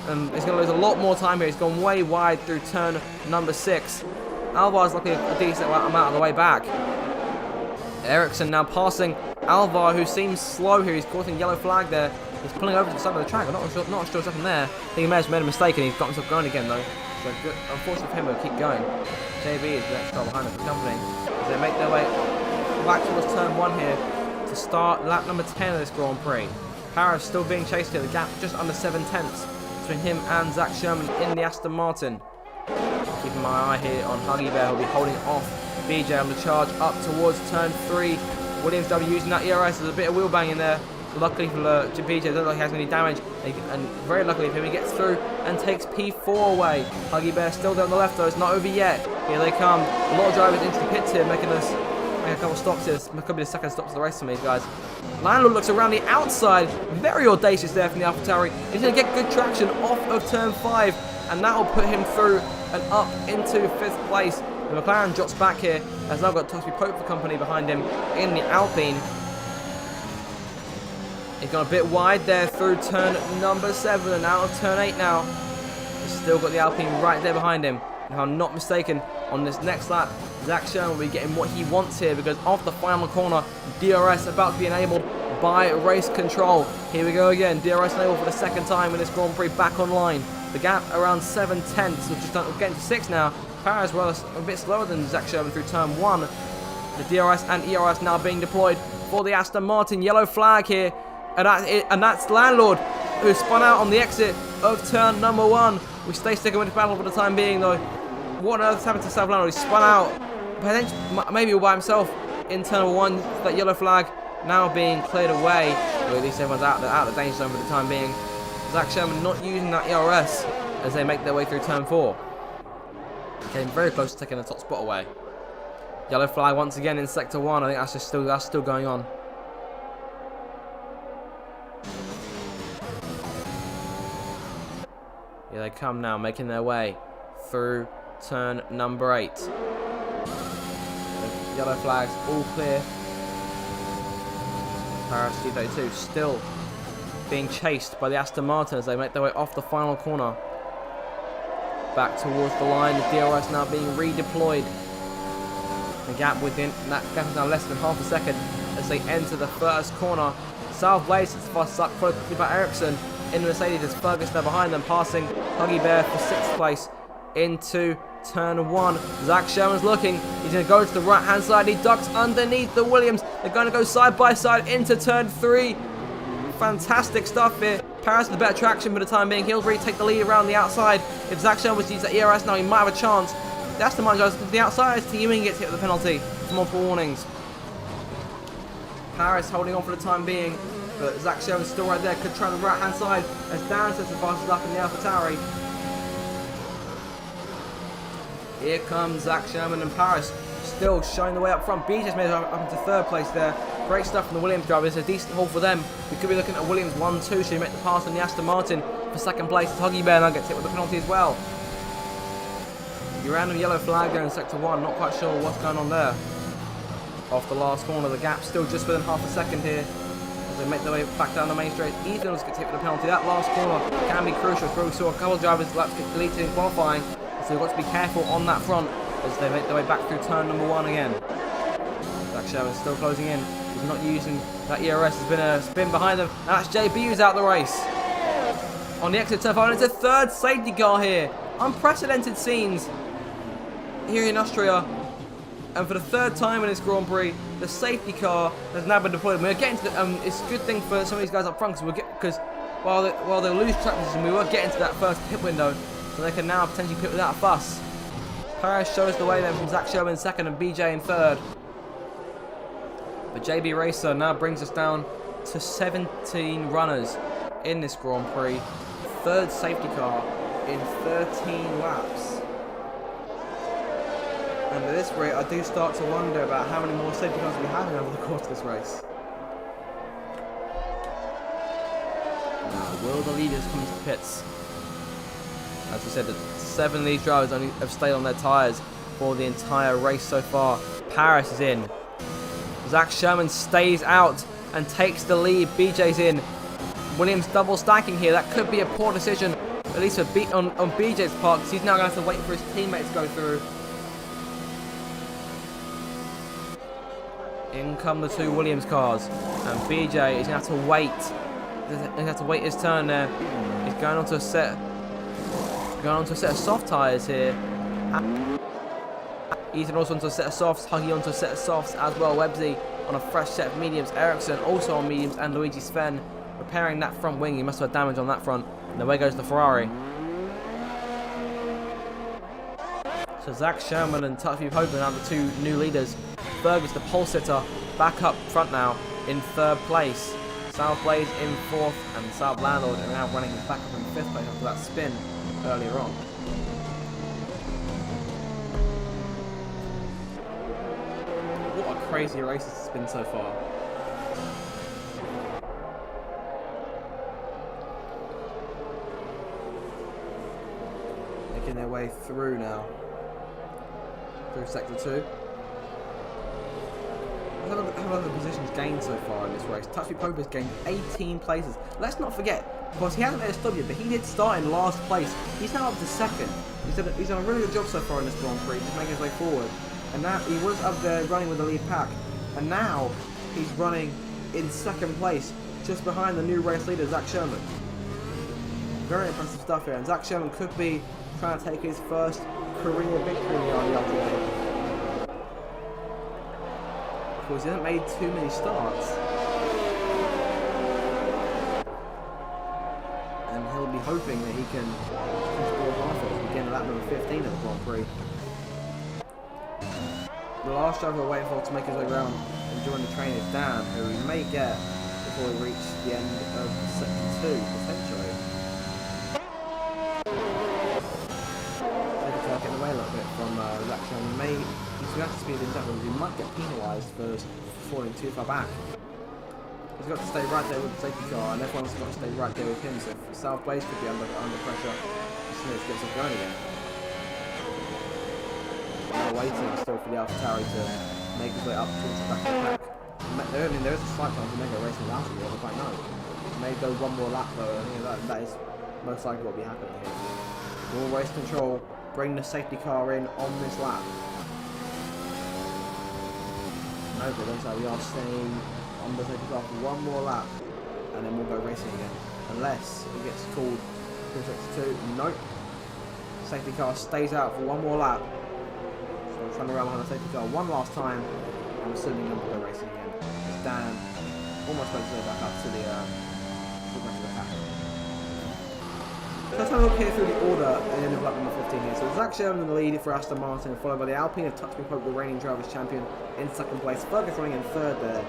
He's going to lose a lot more time here. He's gone way wide through turn number 6. Alvar's luckily a decent amount of the way back. Ericsson now passing Alvar, who seems slow here. He's caught in yellow flag there. He's pulling over to the side of the track. I'm not sure what's happened there. I think he may have made a mistake and he's got himself going again though. So good. Unfortunately for him, he'll keep going. JB is the next car behind him for the company. As they make their way back towards turn 1 here to start lap number 10 of this Grand Prix. Paris still being chased here. The gap just under 7/10 between him and Zach Sherman in the Aston Martin. Keeping my eye here on Huggy Bear, who'll be holding off BJ on the charge up towards turn 3. Williams W using that ERS. There's a bit of wheel banging there. Luckily for BJ, doesn't look like he has any damage, and very luckily for him, he gets through and takes P4 away. Huggy Bear still there on the left though, it's not over yet. Here they come. A lot of drivers into the pits here, making a couple stops here. This could be the second stops of the race for these guys. Landlord looks around the outside, very audacious there from the AlphaTauri. He's going to get good traction off of turn 5, and that will put him through and up into 5th place. The McLaren drops back here, as now got Toxby Pope for company behind him in the Alpine. He's gone a bit wide there through turn number 7 and out of turn 8 now. He's still got the Alpine right there behind him. If I'm not mistaken, on this next lap, Zach Sherman will be getting what he wants here because off the final corner, DRS about to be enabled by race control. Here we go again, DRS enabled for the second time in this Grand Prix back online. The gap around 7/10, so just getting to 6 now. Paris was a bit slower than Zach Sherman through turn 1. The DRS and ERS now being deployed for the Aston Martin. Yellow flag here. And that's Landlord, who spun out on the exit of turn number 1. We stay sticking with the battle for the time being, though. What on earth has happened to South Landlord? He spun out, maybe all by himself in turn number 1. That yellow flag now being cleared away. Or at least everyone's out of the danger zone for the time being. Zach Sherman not using that ERS as they make their way through turn 4. Getting very close to taking the top spot away. Yellow flag once again in sector 1. I think that's still going on. Here they come now, making their way through turn number 8. The yellow flags all clear. Paris G32 still being chased by the Aston Martin as they make their way off the final corner. Back towards the line, the DRS now being redeployed. The gap within that gap is now less than half a second as they enter the first corner. South Blaze is fast up, followed quickly by Ericsson. In the Mercedes, there's Fergus there behind them, passing Huggy Bear for 6th place into turn 1. Zach Sherman's looking. He's going to go to the right-hand side. He ducks underneath the Williams. They're going to go side by side into turn 3. Fantastic stuff here. Paris with the better traction for the time being. He'll really take the lead around the outside. If Zach Sherman was to use that ERS now, he might have a chance. That's the mind guys. The outside is teaming gets hit with the penalty. Multiple warnings. Paris holding on for the time being. But Zach Sherman's still right there, could try the right hand side as Dan sets the fastest up in the AlphaTauri. Here comes Zach Sherman and Paris still showing the way up front. BJ's made it up into 3rd place there. Great stuff from the Williams drivers. It's a decent haul for them. We could be looking at Williams 1-2, so he make the pass on the Aston Martin for 2nd place. Huggy Bear now gets hit with the penalty as well. The random yellow flag there in sector 1, not quite sure what's going on there. Off the last corner, the gap still just within half a second here. They make their way back down the main straight. Ethan was gets hit with a penalty. That last corner can be crucial. We saw a couple of drivers like to get deleted in qualifying, so they've got to be careful on that front as they make their way back through turn number 1 again. Zach Sherman still closing in. He's not using that ERS. There's been a spin behind them. And that's JB who's out the race. On the exit turn 5, it's a 3rd safety car here. Unprecedented scenes here in Austria. And for the 3rd time in this Grand Prix, the safety car has now been deployed. We're getting to the, it's a good thing for some of these guys up front because while they lose track position, we were getting to that first pit window, so they can now potentially pit without a fuss. Paris shows the way then from Zach Sherman in 2nd and BJ in 3rd. But JB Racer now brings us down to 17 runners in this Grand Prix. 3rd safety car in 13 laps. And at this rate, I do start to wonder about how many more safety cars we have over the course of this race. Now, will the leaders come into the pits? As we said, 7 of these drivers only have stayed on their tyres for the entire race so far. Paris is in. Zach Sherman stays out and takes the lead. BJ's in. Williams double stacking here. That could be a poor decision, at least on BJ's part, because he's now going to have to wait for his teammates to go through. In come the two Williams cars, and BJ is going to have to wait. He's going to have to wait his turn there. He's going on to a set of soft tyres here. Ethan also onto a set of softs, Huggy onto a set of softs as well. Websy on a fresh set of mediums. Ericsson also on mediums, and Luigi Sven repairing that front wing. He must have had damage on that front. And away goes the Ferrari. So Zach Sherman and Tuffy Hogan are the two new leaders. Fergus, the pole sitter, back up front now in third place. South Blaze in fourth, and South Landlord are now running back up in fifth place after that spin earlier on. What a crazy race this has been so far. Making their way through now. Through sector 2. How have the positions gained so far in this race? Touchy Pope has gained 18 places. Let's not forget, of course he hasn't made a stop yet, but he did start in last place. He's now up to second. He's done a really good job so far in this Grand Prix, just making his way forward. And now he was up there running with the lead pack, and now he's running in second place, just behind the new race leader, Zach Sherman. Very impressive stuff here, and Zach Sherman could be trying to take his first career victory on the Ultimate. Of course, he hasn't made too many starts, and he'll be hoping that he can score half of it, again at lap number 15 of the Grand Prix. The last driver we're waiting for to make his way around and join the train is Dan, who we may get before we reach the end of section 2, potentially. Maybe getting away a little bit from Zach Sherman. If we have to speed things up, we might get penalised for falling too far back. He's got to stay right there with the safety car, and everyone's got to stay right there with him, so South Blaze could be under pressure as soon as he gets up going again. We're waiting still for the AlphaTauri to make his way up towards the back of the pack. I mean, there is a slight chance he may go racing without him, I don't know. He may go one more lap though, I think that is most likely what will be happening here. More race control, bring the safety car in on this lap. No, but looks like we are staying on the safety car for one more lap, and then we'll go racing again. Unless it gets called through sector 2. Nope. Safety car stays out for one more lap. So we're trying to run behind the safety car one last time. I'm assuming then we'll go racing again. It's Dan almost ready to go back up to the pack. Let's have a look here through the order at the end of lap number 15 here. So Zach Sherman in the lead for Aston Martin, followed by the Alpine of Touch Me Pope, the reigning Drivers' Champion, in second place. Fergus running in third there.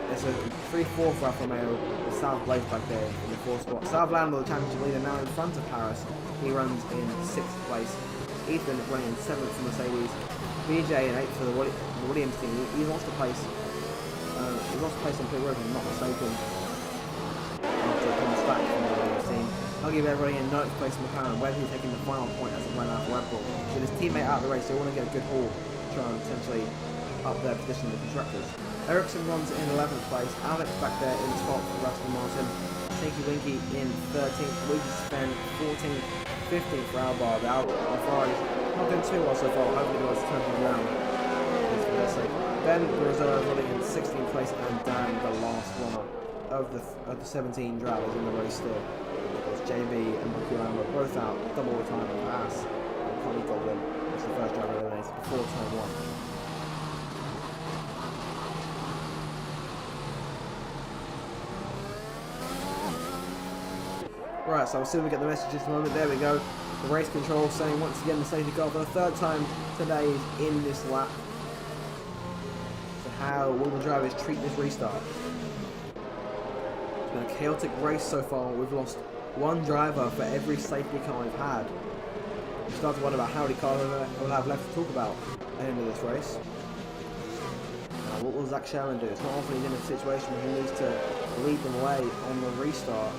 There's a 3-4 for Alfa Romeo, with South Blaze back there in the fourth spot. South Landlord, the championship leader, now in front of Paris. He runs in sixth place. Ethan running in seventh for Mercedes. BJ in eighth for the Williams team. He lost a place. He lost a place on pit road, if I'm not mistaken. After he comes back from the Williams team. I'll give everybody in ninth place in McLaren. Webby taking the final point as a run out for Red Bull. With his teammate out of the race, they want to get a good haul, try and potentially up their position in the constructors. Ericsson runs in 11th place. Alex back there in 12th for Aston Martin. Tinky Winky in 13th. Luigi Sven 14th. 15th for Albar. The Ferraris not doing too well so far. Hopefully they'll turn them around. Ben Reserve running in 16th place, and Dan the last runner of the 17 drivers in the race still. Of course, JB and McLaren were both out. Double retirement for Haas. And Connie Goldwyn was the first driver eliminated before turn 1. Right, so I'll see if we get the message in a moment. There we go. The race control saying once again the safety car for the third time today is in this lap. So how will the drivers treat this restart? It's been a chaotic race so far. We've lost one driver for every safety car we've had. We start to wonder about how many cars we'll have left to talk about at the end of this race. Now, what will Zach Sherman do? It's not often he's in a situation where he needs to lead them away on the restart.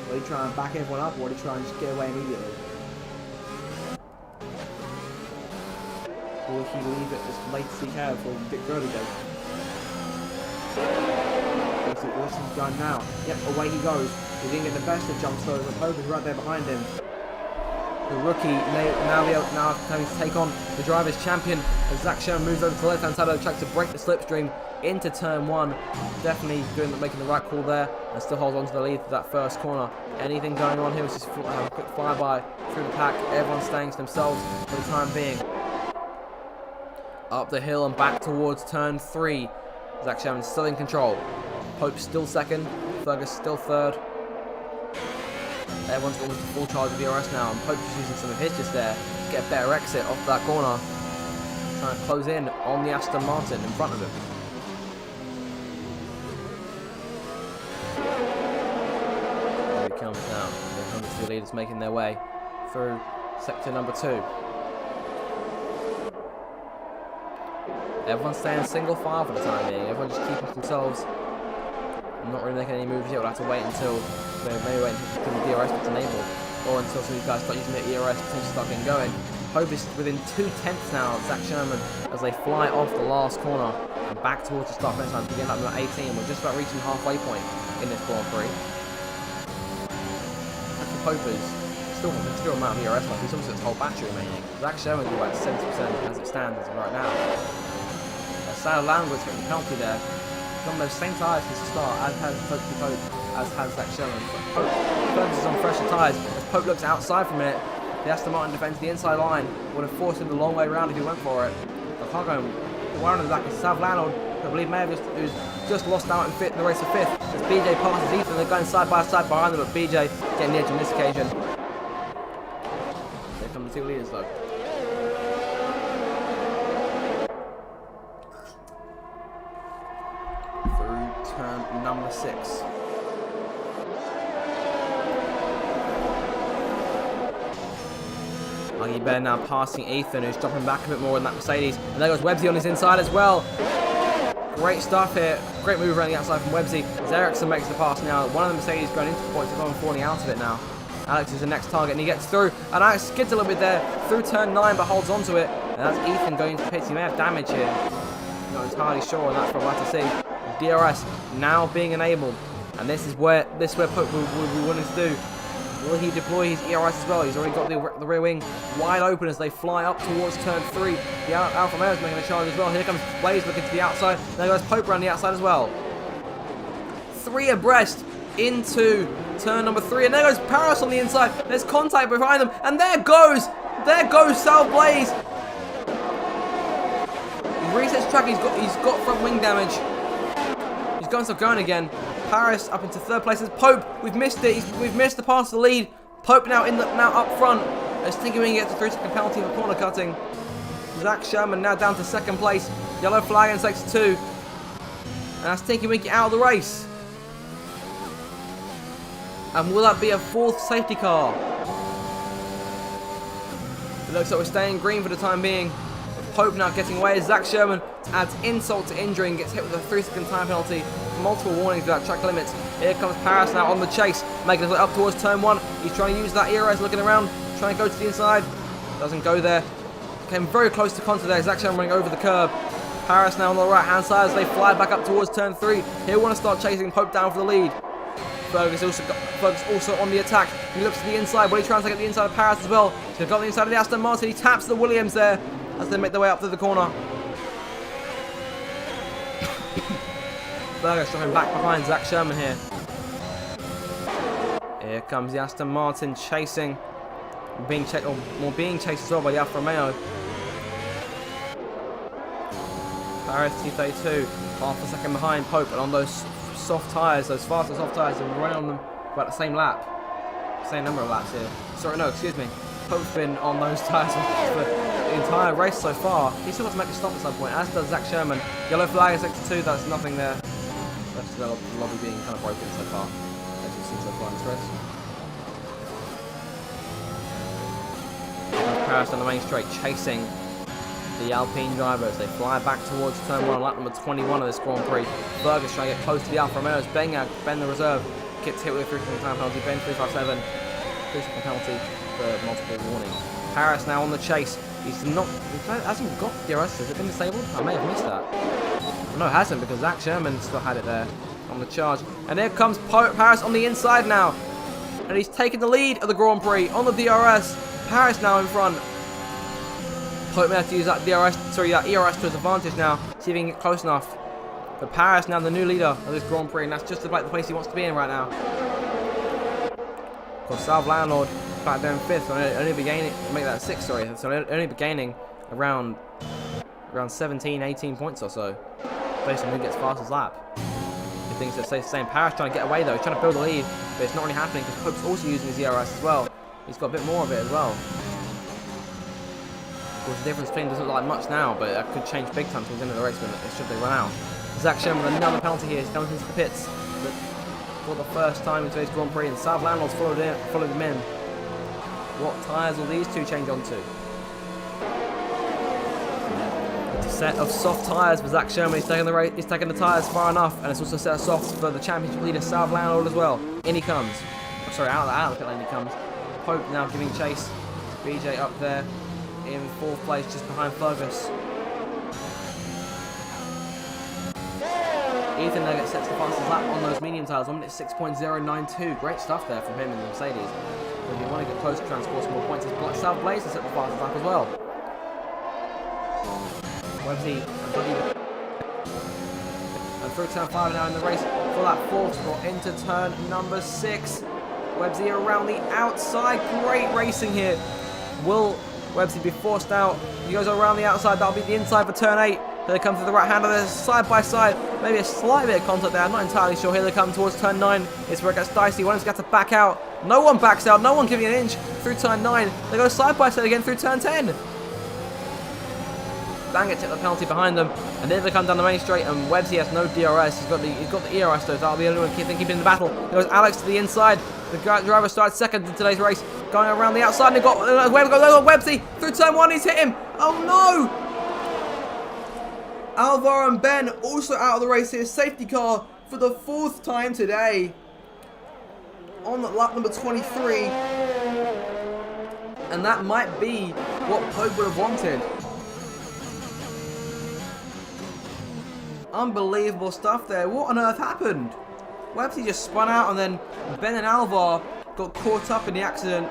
Will he try and back everyone up, or will he try and just get away immediately? Or will he leave it as late as he can for a bit early though? Let's see what's he's going now. Yep, away he goes. He didn't get the best of jump slows, and Pope is right there behind him. The rookie now having to take on the driver's champion as Zach Sherman moves over to the left-hand side of the track to break the slipstream into turn 1. Definitely making the right call there and still holds on to the lead for that first corner. Anything going on here was just a quick flyby through the pack. Everyone staying to themselves for the time being. Up the hill and back towards turn 3. Zach Sherman still in control. Pope still second. Fergus still third. Everyone's almost full charge of DRS now, and Pope's using some of his just there to get a better exit off that corner. Trying to close in on the Aston Martin in front of him. There he comes now. Here comes the leaders making their way through sector number 2. Everyone's staying single file for the time being. Everyone's just keeping to themselves. Not really making any moves yet. We'll have to wait until maybe wait until the DRS gets enabled, or until some of these guys start using the ERS potentially start getting going. Pope is within 2/10 now of Zach Sherman as they fly off the last corner and back towards the start finish line to begin lap number 18. We're just about reaching halfway point in this Grand Prix. Actually, Pope is still got a considerable amount of ERS left. He's almost got his whole battery remaining. Zach Sherman's about 70% as it stands right now. Sad language getting the penalty there. On those same tyres since the start, as has Pope, as has Zach Sherman. Pope focuses on fresher tyres. As Pope looks outside from it, the Aston Martin defends the inside line. Would have forced him the long way around if he went for it. The cargo, the one on the back is Sav Lanard, I believe may have who's just lost out in the race of 5th. As BJ passes Ethan, they're going side by side behind them, but BJ getting the edge on this occasion. Here come the 2 leaders though. Turn number 6. Maggie Bear now passing Ethan, who's dropping back a bit more in that Mercedes. And there goes Websy on his inside as well. Great stuff here. Great move around the outside from Websy. As Ericsson makes the pass now. One of the Mercedes going into the points, is falling out of it now. Alex is the next target, and he gets through. And Alex skids a little bit there through turn 9, but holds onto it. And that's Ethan going to pits. He may have damage here. Not entirely sure, and that's what we'll have to see. DRS now being enabled, and this is where Pope will be wanting to do. Will he deploy his ERS as well? He's already got the rear wing wide open as they fly up towards turn 3. The Alfa Romeo is making a charge as well. Here comes Blaze looking to the outside. There goes Pope around the outside as well. 3 abreast into turn number 3, and there goes Paris on the inside. There's contact behind them, and there goes Sal Blaze. He resets track. He's got front wing damage. He's going to start going again. Paris up into 3rd place. Pope, we've missed it. We've missed the pass to the lead. Pope now up front. As Stinky Winky gets a 3-second penalty for corner cutting. Zach Sherman now down to 2nd place. Yellow flag in sector 2. And that's Stinky Winky out of the race. And will that be a 4th safety car? It looks like we're staying green for the time being. Pope now getting away as Zach Sherman adds insult to injury and gets hit with a 3-second time penalty. Multiple warnings about track limits. Here comes Paris now on the chase, making his way up towards turn 1. He's trying to use that ERS, looking around, trying to go to the inside. Doesn't go there. Came very close to contact there. Zach Sherman running over the curb. Paris now on the right hand side as they fly back up towards turn 3. He'll want to start chasing Pope down for the lead. Fergus also on the attack. He looks to the inside. Will he try and take the inside of Paris as well? He's got the inside of the Aston Martin. He taps the Williams there as they make their way up to the corner. Fergus dropping back behind Zach Sherman here. Here comes the Aston Martin chasing. Being chased as well by the Alfa Romeo. Paris T32, half a second behind Pope, and on those soft tyres, those faster soft tyres, and running on them about the same lap. Same number of laps here. Sorry, no, excuse me. Pope's been on those tyres for the entire race so far. He's still got to make a stop at some point, as does Zach Sherman. Yellow flag in sector 2, that's nothing there. That's the lobby being kind of broken so far, as you've seen so far in this race. Paris on the main straight, chasing the Alpine drivers. They fly back towards turn 1, lap number 21 of this Grand Prix. Fergus trying to get close to the Alfa Romeos. Ben the reserve gets hit with a 3-second time penalty. Ben 357, 3-second penalty for multiple warning. Paris now on the chase. He's not. He hasn't got DRS. Has it been disabled? I may have missed that. No, it hasn't, because Zach Sherman still had it there on the charge. And here comes Paris on the inside now. And he's taking the lead of the Grand Prix on the DRS. Paris now in front. Pope may have to use that that ERS to his advantage now. See if he can get close enough. But Paris now the new leader of this Grand Prix, and that's just about the place he wants to be in right now. Of course, South Landlord back there in 5th, so only be gaining, make that 6th, sorry. So only be gaining around 17, 18 points or so, based on who gets fastest lap. If things stay the same. Paris trying to get away though, he's trying to build a lead, but it's not really happening because Pope's also using his ERS as well. He's got a bit more of it as well. Of course, the difference between doesn't look like much now, but that could change big time towards the end of the race when should they run out. Zach Sherman with another penalty here. He's coming into the pits for the first time in today's Grand Prix, and South Landlord's followed him in. What tyres will these two change onto? It's a set of soft tyres for Zach Sherman. He's taking the tyres far enough, and it's also a set of softs for the championship leader South Landlord as well. In he comes. Oh, sorry, out of the pit lane he comes. Pope now giving chase. BJ up there in 4th place, just behind Fergus. Ethan now gets set to the fastest lap on those medium tyres, 1 minute 6.092. Great stuff there from him in the Mercedes. But if you want to get close to try and score some more points, South Blaze has set the fastest lap as well. Websy and through turn 5 now in the race for that 4th spot into turn number 6. Websy around the outside. Great racing here. Will Websy be forced out? He goes around the outside. That'll be the inside for turn 8. Here they come to the right hand of this side by side. Maybe a slight bit of contact there. I'm not entirely sure. Here they come towards turn 9. It's where it gets dicey. One of them's got to back out. No one backs out. No one giving an inch through turn 9. They go side by side again through turn 10. Bangett took the penalty behind them, and then they come down the main straight, and Websy has no DRS. He's got the ERS though. That'll be the only one keeping in the battle. There goes Alex to the inside. The driver starts second in today's race, going around the outside, and they've got Websy through turn 1. He's hit him. Oh no! Alvaro and Ben also out of the race here. Safety car for the 4th time today on lap number 23, and that might be what Pope would have wanted. Unbelievable stuff there. What on earth happened? Websy just spun out, and then Ben and Alvar got caught up in the accident.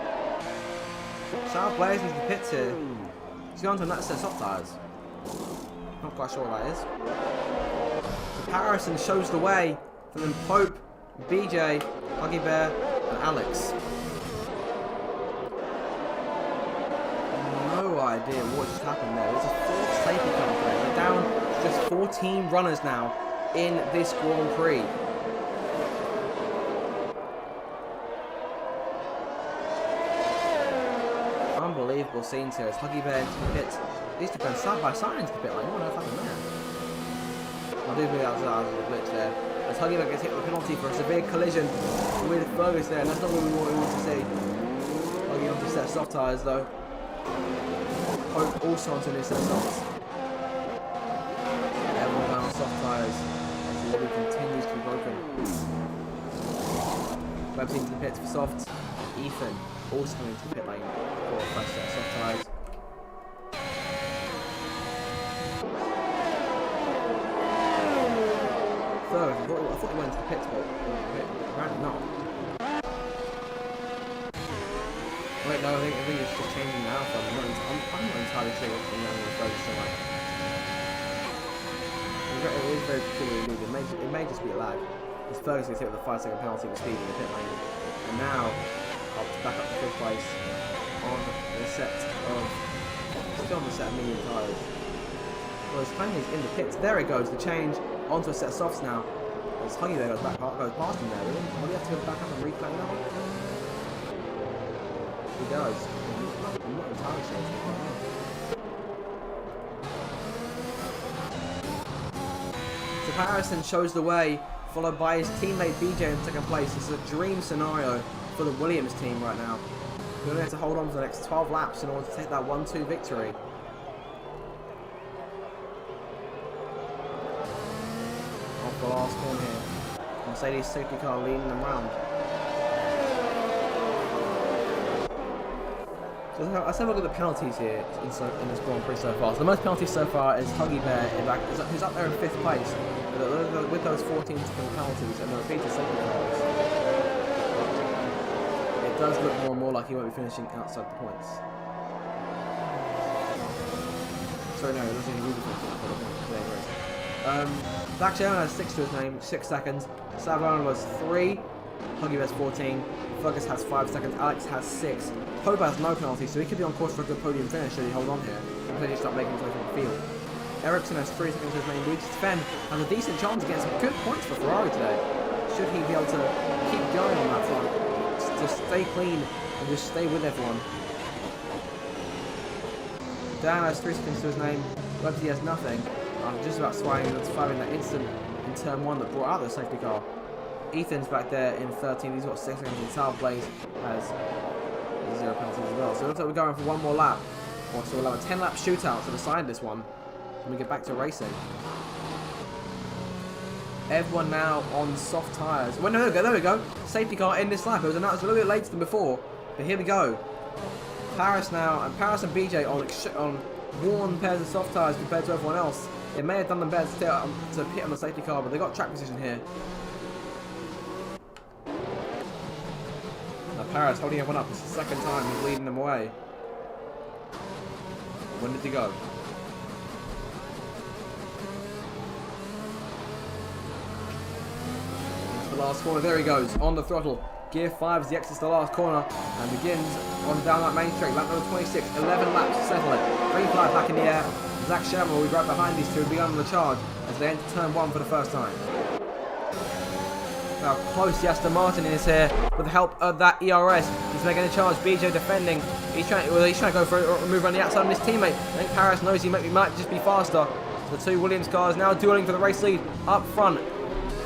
South Blaze into the pits here. He's gone to another set of soft tyres. Not quite sure what that is. So Harrison shows the way for them Pope, BJ, Huggy Bear, and Alex. No idea what just happened there. There's a 4th safety car there. They're down to just 14 runners now in this Grand Prix. Unbelievable scenes here as Huggy Bear into the pits. These two going side by side into the pit lane. What on earth happened there? I do believe that was a glitch there. As Huggy Bear gets hit with a penalty for a severe collision with Fergus there, and that's not what we want to see. Huggy onto a set of soft tyres though. Pope also onto a new set of softs. Everyone down on soft tyres as the lobby continues to be broken. Websy into the pits for softs. Ethan also coming into the pit lane for a fresh set of soft tyres. I thought he went into the pits, but apparently not. Wait, no, I think it's just changing now. So I'm not entirely sure what the name was focusing on. It is very peculiar indeed. It may just be a lag. As Ferguson gets hit with a 5-second penalty for speed in the pit lane, and now back up to 5th place on the set of still on the set of medium tyres. Well, his claim is in the pits. There it goes. The change onto a set of softs now. As Huggy there goes past him there. Will he have to go back up and reclaim now? He does. I'm not entirely sure what's going on. So Harrison shows the way, followed by his teammate BJ in 2nd place. This is a dream scenario for the Williams team right now. We're going to have to hold on for the next 12 laps in order to take that 1-2 victory. Off the last corner here. Mercedes safety car leading them round. So let's have a look at the penalties here in this Grand Prix so far. So the most penalties so far is Huggy Bear, who's up there in 5th place with those 14 penalties and the repeated safety cars. It does look more and more like he won't be finishing outside the points. Sorry, no, it looks like he will be finishing outside the points. There he goes. Zach Sherman has 6 to his name, 6 seconds. Savlon was 3. Huggy Bear's 14. Fergus has 5 seconds. Alex has 6. Pope has no penalty, so he could be on course for a good podium finish should he hold on here until he start making his way from the field. Ericsson has 3 seconds to his main lead. Sven has a decent chance to get some good points for Ferrari today. Should he be able to keep going on that front, to stay clean and just stay with everyone. Dan has 3 seconds to his name. Websy has nothing. I'm just about surviving that instant in turn 1 that brought out the safety car. Ethan's back there in 13. He's got 6 seconds. And Sal Blaze has 0 penalties as well. So it looks like we're going for one more lap. So we'll have a 10-lap shootout to decide this one. And we get back to racing. Everyone now on soft tyres. Well, no, there we go. Safety car in this lap. It was announced a little bit later than before. But here we go. Paris now, and Paris and BJ on worn pairs of soft tyres compared to everyone else. It may have done them better to pit on the safety car, but they got track position here. Now Paris holding everyone up. It's the second time he's leading them away. When did he go? Into the last corner. There he goes on the throttle. Gear 5 as he exits the last corner and begins on down that main straight. Lap number 26. 11 laps to settle it. Green flag back in the air. Zach Sherman will be right behind these two and be on the charge as they enter turn 1 for the first time. How close the Aston Martin is here with the help of that ERS. He's making a charge. BJ defending. He's trying to go for a move around the outside of his teammate. I think Paris knows he might just be faster. The two Williams cars now dueling for the race lead up front.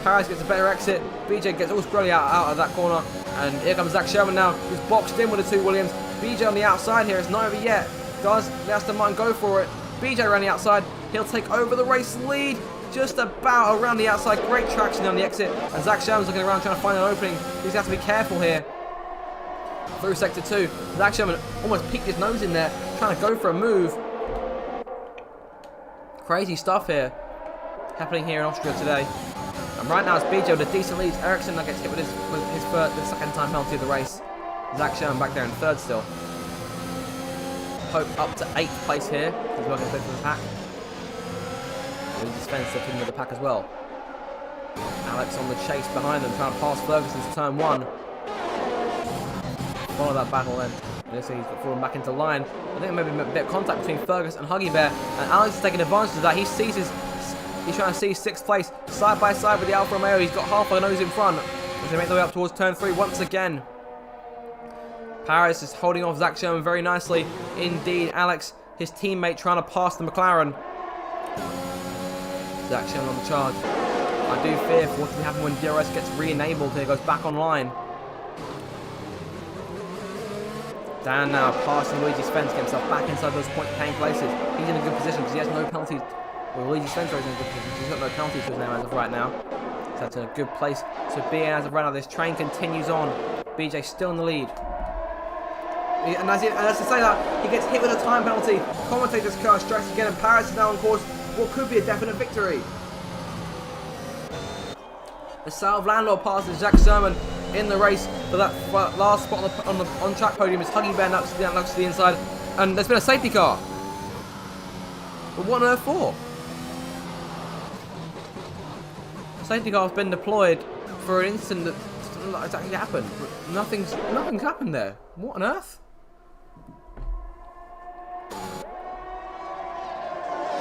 Paris gets a better exit. BJ gets all scrolly out of that corner. And here comes Zach Sherman now, who's boxed in with the two Williams. BJ on the outside here. It's not over yet. Does the Aston Martin go for it? BJ around the outside. He'll take over the race lead. Just about around the outside. Great traction on the exit. And Zach Sherman's looking around trying to find an opening. He's got to be careful here. Through sector 2. Zach Sherman almost peeked his nose in there, trying to go for a move. Crazy stuff here happening here in Austria today. And right now it's BJ with a decent lead. Ericsson now gets hit with the second time penalty of the race. Zach Sherman back there in 3rd still. Pope up to 8th place here. He's working his way for the pack. He dispenses the with the pack as well. Alex on the chase behind them, trying to pass Ferguson to turn 1. Follow that battle then. And he's fallen back into line. I think maybe a bit of contact between Fergus and Huggy Bear. And Alex is taking advantage of that. He's trying to seize 6th place side by side with the Alfa Romeo. He's got half a nose in front as they make their way up towards turn 3 once again. Paris is holding off Zach Sherman very nicely. Indeed, Alex, his teammate, trying to pass the McLaren. Zach Sherman on the charge. I do fear for what's going to happen when DRS gets re-enabled and it goes back online. Dan now passing Luigi Sven to get himself back inside those point-paying places. He's in a good position because he has no penalties. Well, Luigi Spencer is in a good position. He's got no penalties to his name as of right now. So that's a good place to be in as of right now. This train continues on. BJ still in the lead. And as to say that, he gets hit with a time penalty. Commentator's car strikes again, and Paris is now on course for what could be a definite victory. The Salve Landlord passes Jack Sherman in the race for that last spot on the on-track podium. Is Huggy Bear next to the inside, and there's been a safety car. But what on earth for? The safety car has been deployed for an incident that's actually happened. But nothing's happened there. What on earth?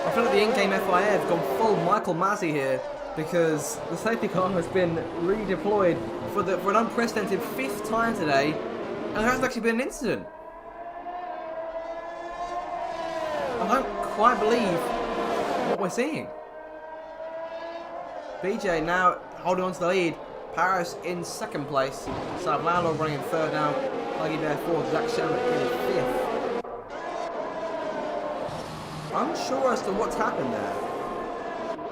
I feel like the in-game FIA have gone full Michael Massey here because the safety car has been redeployed for an unprecedented 5th time today, and there hasn't actually been an incident. I don't quite believe what we're seeing. BJ now holding on to the lead. Paris in 2nd place. Salve Landlord running in 3rd now. Huggy Bear 4th. Zach Sherman in 5th. Unsure as to what's happened there.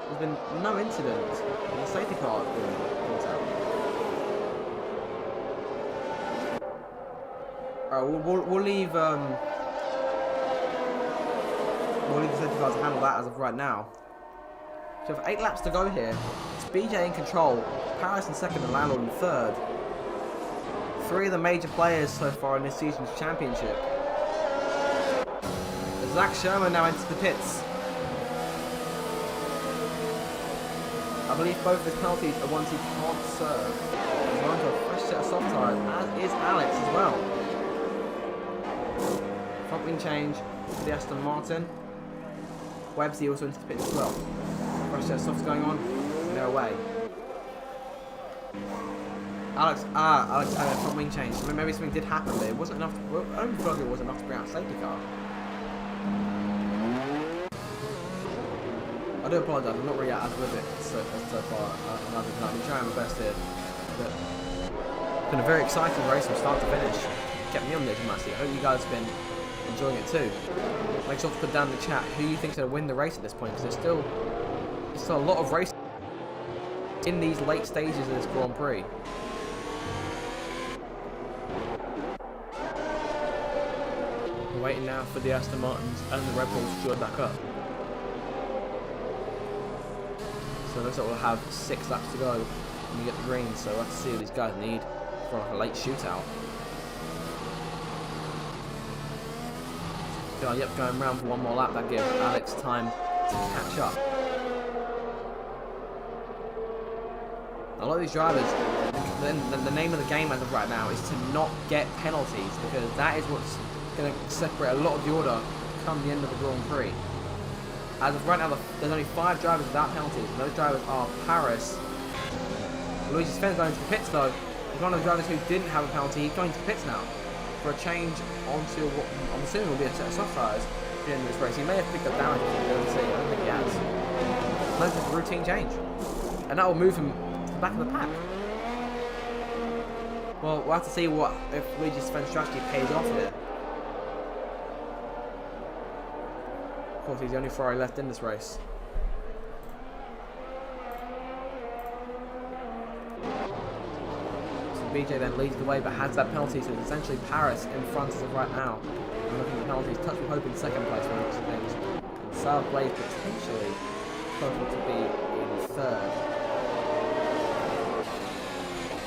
There's been no incident. The safety car has been brought out. We'll leave the safety cars to handle that as of right now. So with 8 laps to go here, it's BJ in control, Paris in second and Landlord in third. 3 of the major players so far in this season's championship. Zach Sherman now enters the pits. I believe both of his penalties are ones he can't serve. He's going to a fresh set of soft tyres, as is Alex as well. Front wing change for the Aston Martin. Webbsy also into the pits as well. Fresh set of softs going on, and they're away. Alex had a front wing change. So maybe something did happen there. It wasn't enough. I don't feel like it was enough to bring out a safety car. I do apologise. I'm not really as with it so far. I've been trying my best here. But it's been a very exciting race from start to finish. Kept me on the edge of my seat. I hope you guys have been enjoying it too. Make sure to put down in the chat who you think is going to win the race at this point, because there's still a lot of racing in these late stages of this Grand Prix. We're waiting now for the Aston Martins and the Red Bulls to join back up. So it looks like we'll have 6 laps to go when we get the green, so we'll have to see what these guys need for like a late shootout. So, yep, going round for one more lap. That gives Alex time to catch up. A lot of these drivers, the name of the game as of right now is to not get penalties, because that is what's going to separate a lot of the order come the end of the Grand Prix. As of right now, there's only 5 drivers without penalties, and those drivers are Paris. Luigi Sven's going to the pits though. He's one of the drivers who didn't have a penalty. He's going to the pits now for a change onto what I'm assuming will be a set of soft tyres at the end of this race. He may have picked up damage, I don't think he has. That's just a routine change, and that will move him to the back of the pack. Well, we'll have to see if Luigi Sven's strategy pays off here. Of course, he's the only Ferrari left in this race. So BJ then leads the way, but has that penalty, so it's essentially Paris in front as of right now. And looking at the penalties, Touch with Hope in second place for most things. And South Blade potentially hopeful to be in third.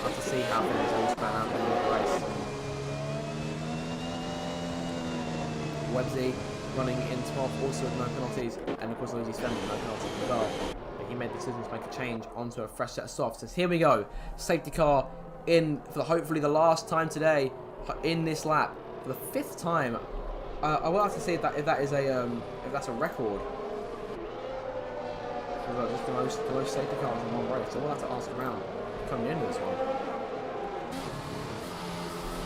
We'll have to see how things all span out in the race. Webbsy running in 12th, also with no penalties, and of course Luigi Sven with no penalties as well. But he made the decision to make a change onto a fresh set of softs. So here we go, safety car in for hopefully the last time today in this lap for the 5th time. I will have to see if that's a record. Just the most safety cars in one race. So we'll have to ask around coming into this one.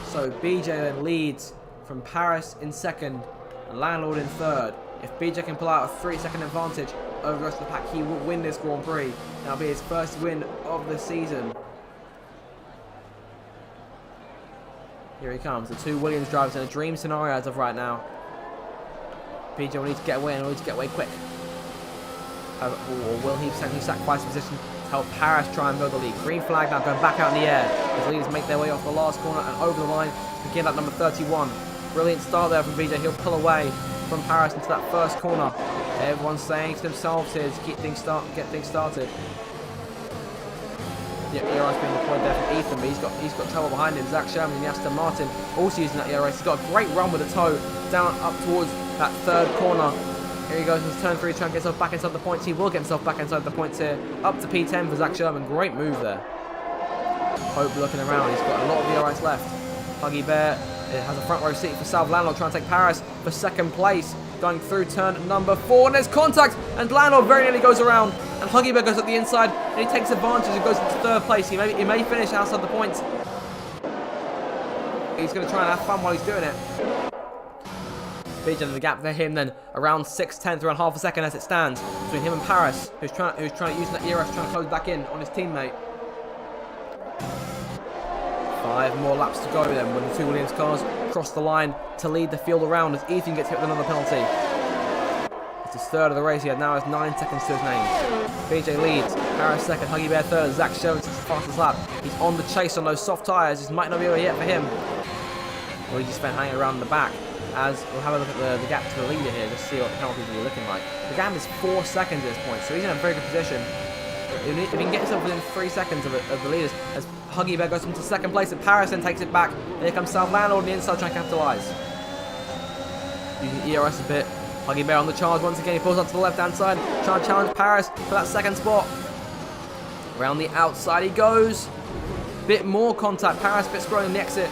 So BJ then leads from Paris in second and Landlord in third. If BJ can pull out a 3-second advantage over the rest of the pack, he will win this Grand Prix. That'll be his first win of the season. Here he comes, the 2 Williams drivers in a dream scenario as of right now. BJ will need to get away, and will need to get away quick. Or will he potentially sacrifice position to help Paris try and build the lead? Green flag now going back out in the air as leaders make their way off the last corner and over the line to begin at number 31. Brilliant start there from BJ. He'll pull away from Paris into that first corner. Everyone's saying to themselves here to get things started. Yeah, ERS being deployed there from Ethan, but he's got trouble behind him. Zach Sherman in the Aston Martin also using that ERS. He's got a great run with the toe down up towards that third corner. Here he goes into turn 3, trying to get himself back inside the points. He will get himself back inside the points here. Up to P10 for Zach Sherman. Great move there. Hope looking around. He's got a lot of ERS left. Huggy Bear has a front row seat for South Landlord, trying to take Paris for second place. Going through turn number 4, and there's contact, and Landlord very nearly goes around, and Huggy Bear goes at the inside, and he takes advantage and goes into third place. He may finish outside the points. He's going to try and have fun while he's doing it. Big in the gap for him then, around 6/10, around half a second as it stands between him and Paris, who's trying to use that ERS, trying to close back in on his teammate. 5 more laps to go then when the 2 Williams cars cross the line to lead the field around as Ethan gets hit with another penalty. It's his 3rd of the race. He now has 9 seconds to his name. BJ leads, Paris second, Huggy Bear 3rd, Zach Sherman his fastest lap. He's on the chase on those soft tyres. This might not be over yet for him. Luigi Sven hanging around the back. As we'll have a look at the gap to the leader here, just see what the penalties will be looking like. The gap is 4 seconds at this point, so he's in a very good position. If he can get himself within 3 seconds of the leaders, as Huggy Bear goes into second place, and Paris then takes it back. Here comes South Landlord on the inside trying to capitalise. Using ERS a bit. Huggy Bear on the charge once again. He pulls onto the left-hand side, trying to challenge Paris for that second spot. Around the outside he goes. Bit more contact. Paris a bit scrolling in the exit.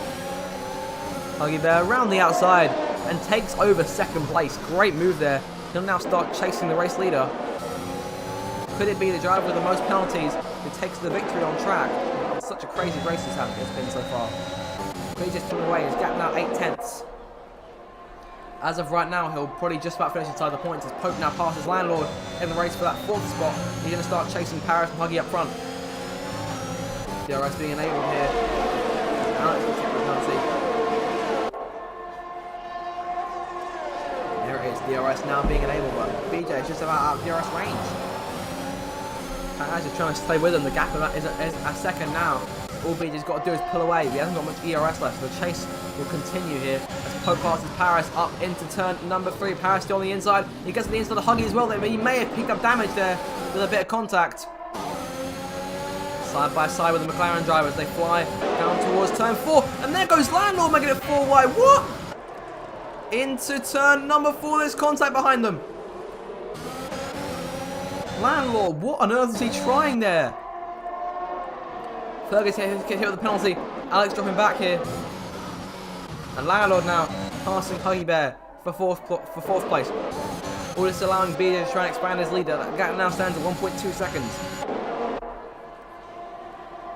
Huggy Bear around the outside and takes over second place. Great move there. He'll now start chasing the race leader. Could it be the driver with the most penalties who takes the victory on track? It's such a crazy race it's been so far. But he just put away. His gap now 8/10. As of right now, he'll probably just about finish inside the points as Pope now passes Landlord in the race for that 4th spot. He's going to start chasing Paris and Huggy up front. DRS being enabled here. Alex will take the penalty. There it is, DRS now being enabled, but BJ is just about out of DRS range. Paris is trying to stay with him. The gap is a second now. All BJ's got to do is pull away. He hasn't got much ERS left, so the chase will continue here as Pope passes Paris up into turn number 3. Paris still on the inside. He gets to the inside of Huggy as well, but he may have picked up damage there with a bit of contact. Side by side with the McLaren drivers, they fly down towards turn 4, and there goes Landlord making it 4 wide. What? Into turn number 4, there's contact behind them. Landlord, what on earth is he trying there? Fergus gets hit with the penalty. Alex dropping back here. And Landlord now passing Huggy Bear for fourth place. All this allowing BJ to try and expand his lead. That gap now stands at 1.2 seconds.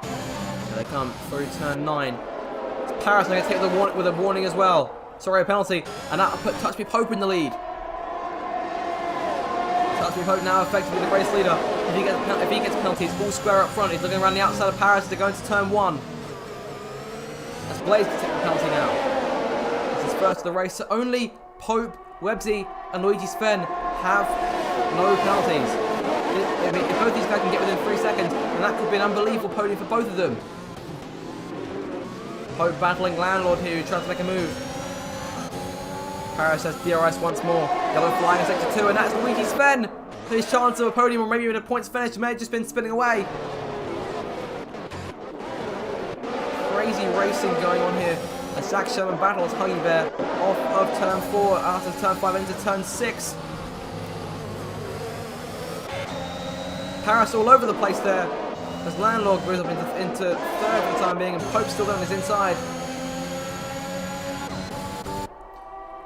Here they come through turn 9. It's Paris going to take with a warning as well. Sorry, a penalty. And that put Touch Me Pope in the lead. Touch Me Pope now effectively the race leader. If he gets penalties, all square up front. He's looking around the outside of Paris to go into turn 1. That's Blaze to take the penalty now. This is first of the race. So only Pope, Websy, and Luigi Sven have no penalties. If both these guys can get within 3 seconds, then that could be an unbelievable podium for both of them. Pope battling Landlord here, who tries to make a move. Paris has DRS once more. Yellow flying in sector 2, and that's Luigi Sven. His chance of a podium, or maybe even a points finish, may have just been spinning away. Crazy racing going on here. As Zach Sherman battles Huggy Bear off of turn 4, out of turn 5 into turn 6. Paris all over the place there. As Landlord goes up into 3rd for the time being, and Pope's still on his inside.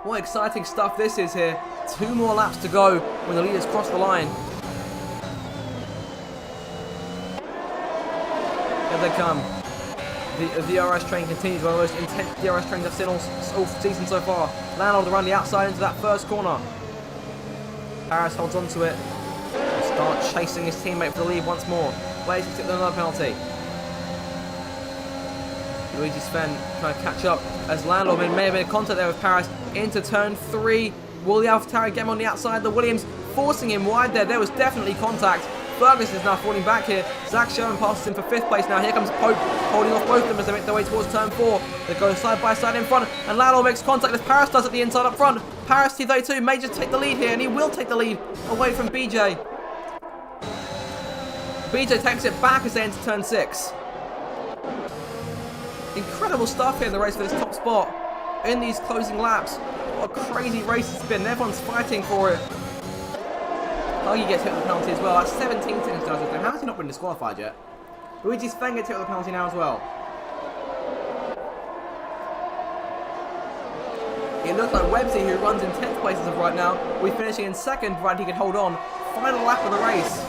What exciting stuff this is here. 2 more laps to go when the leaders cross the line. Here they come. The DRS train continues, one of the most intense DRS trains I've seen all season so far. Landlord around the outside into that first corner. Paris holds on to it. He'll start chasing his teammate for the lead once more. Blaze can take another penalty. Luigi Sven trying to catch up as Landlord may have been in contact there with Paris into turn 3. Will the AlphaTauri get him on the outside? The Williams forcing him wide there. There was definitely contact. Fergus is now falling back here. Zach Sherman passes him for 5th place now. Here comes Pope holding off both of them as they make their way towards turn 4. They go side by side in front, and Landlord makes contact as Paris does at the inside up front. Paris T32 may just take the lead here, and he will take the lead away from BJ. BJ takes it back as they enter turn 6. Incredible stuff here in the race for this top spot in these closing laps. What a crazy race it's been. Everyone's fighting for it. Huggy gets hit with the penalty as well. That's 17 seconds down. How has he not been disqualified yet? Luigi Sven gets hit with the penalty now as well. It looks like Websy, who runs in 10th place as of right now, will be finishing in 2nd, provided he can hold on. Final lap of the race.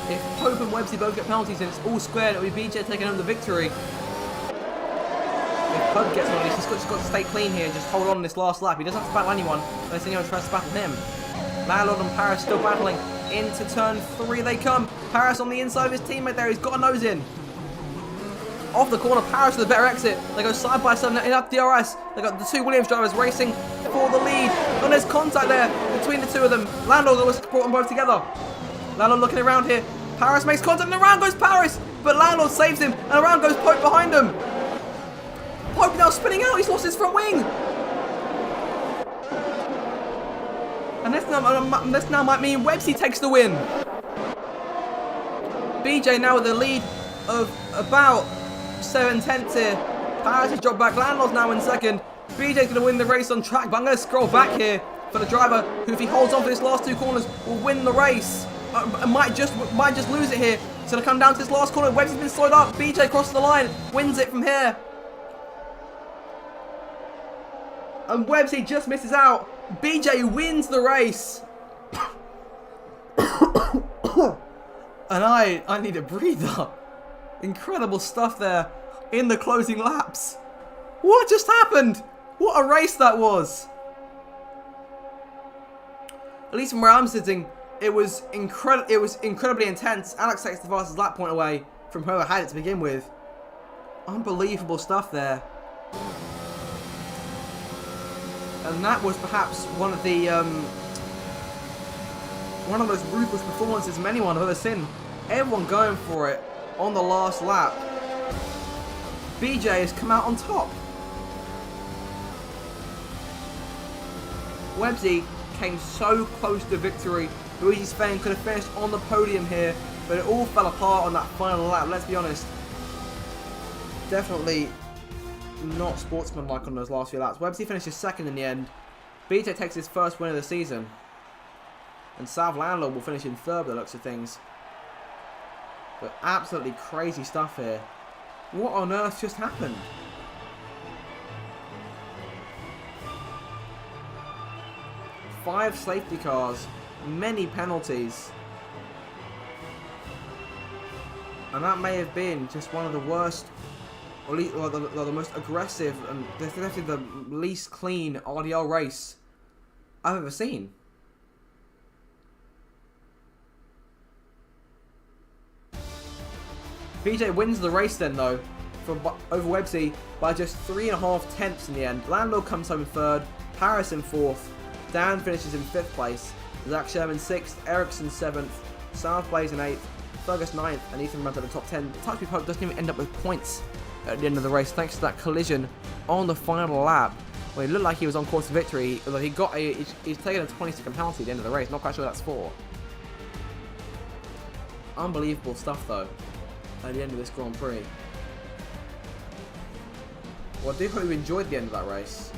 If Pope and Websy both get penalties and it's all squared, it'll be BJ taking home the victory. If Pope gets one, he's just got to stay clean here and just hold on this last lap. He doesn't have to battle anyone unless anyone tries to battle him. Landlord and Paris still battling. Into turn 3 they come. Paris on the inside of his teammate there. He's got a nose in. Off the corner, Paris with a better exit. They go side by side in up DRS. They got the 2 Williams drivers racing for the lead. And there's contact there between the 2 of them. Landlord always brought them both together. Landlord looking around here. Paris makes contact and around goes Paris. But Landlord saves him and around goes Pope behind him. Pope now spinning out. He's lost his front wing. And this now might mean Websy takes the win. BJ now with a lead of about 7/10 here. Paris has dropped back. Landlord's now in second. BJ's going to win the race on track, but I'm going to scroll back here for the driver, who if he holds on for this last two corners will win the race. Might just lose it here. It's going to come down to this last corner. Websy's been slowed up. BJ crosses the line, wins it from here. And Websy just misses out. BJ wins the race. And I need a breather. Incredible stuff there in the closing laps. What just happened? What a race that was. At least from where I'm sitting, it was incredibly intense. Alex takes the fastest lap point away from whoever had it to begin with. Unbelievable stuff there. And that was perhaps one of the one of those ruthless performances from anyone I've ever seen. Everyone going for it on the last lap. BJ has come out on top. Websy came so close to victory. Luigi Spain could have finished on the podium here, but it all fell apart on that final lap, let's be honest. Definitely not sportsmanlike on those last few laps. Websy finishes second in the end. BJ takes his first win of the season. And South Landlord will finish in third by the looks of things. But absolutely crazy stuff here. What on earth just happened? Five safety cars, many penalties. And that may have been just one of the worst, or the most aggressive, and definitely the least clean RDL race I've ever seen. BJ wins the race then though, over Websy by just 3.5 tenths in the end. Landlord comes home in third, Paris in fourth, Dan finishes in fifth place, Zach Sherman sixth, Ericsson seventh, South Blaze in eighth, Fergus ninth, and Ethan runs at the top 10. Touchby Pope doesn't even end up with points at the end of the race thanks to that collision on the final lap, where it looked like he was on course to victory, although he's taken a 20-second penalty at the end of the race. Not quite sure what that's for. Unbelievable stuff though at the end of this Grand Prix. Well, I do hope you enjoyed the end of that race.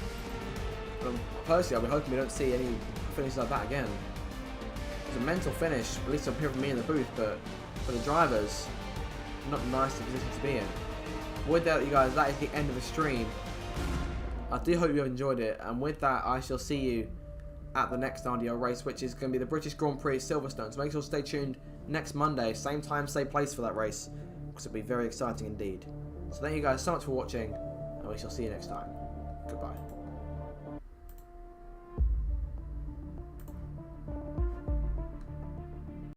Personally, I'll be hoping we don't see any finishes like that again. It was a mental finish, at least up here from me in the booth, but for the drivers, not the nicest position to be in. With that, you guys, that is the end of the stream. I do hope you have enjoyed it, and with that, I shall see you at the next RDL race, which is going to be the British Grand Prix Silverstone. So make sure to stay tuned next Monday, same time, same place for that race, because it'll be very exciting indeed. So thank you guys so much for watching, and we shall see you next time. Goodbye.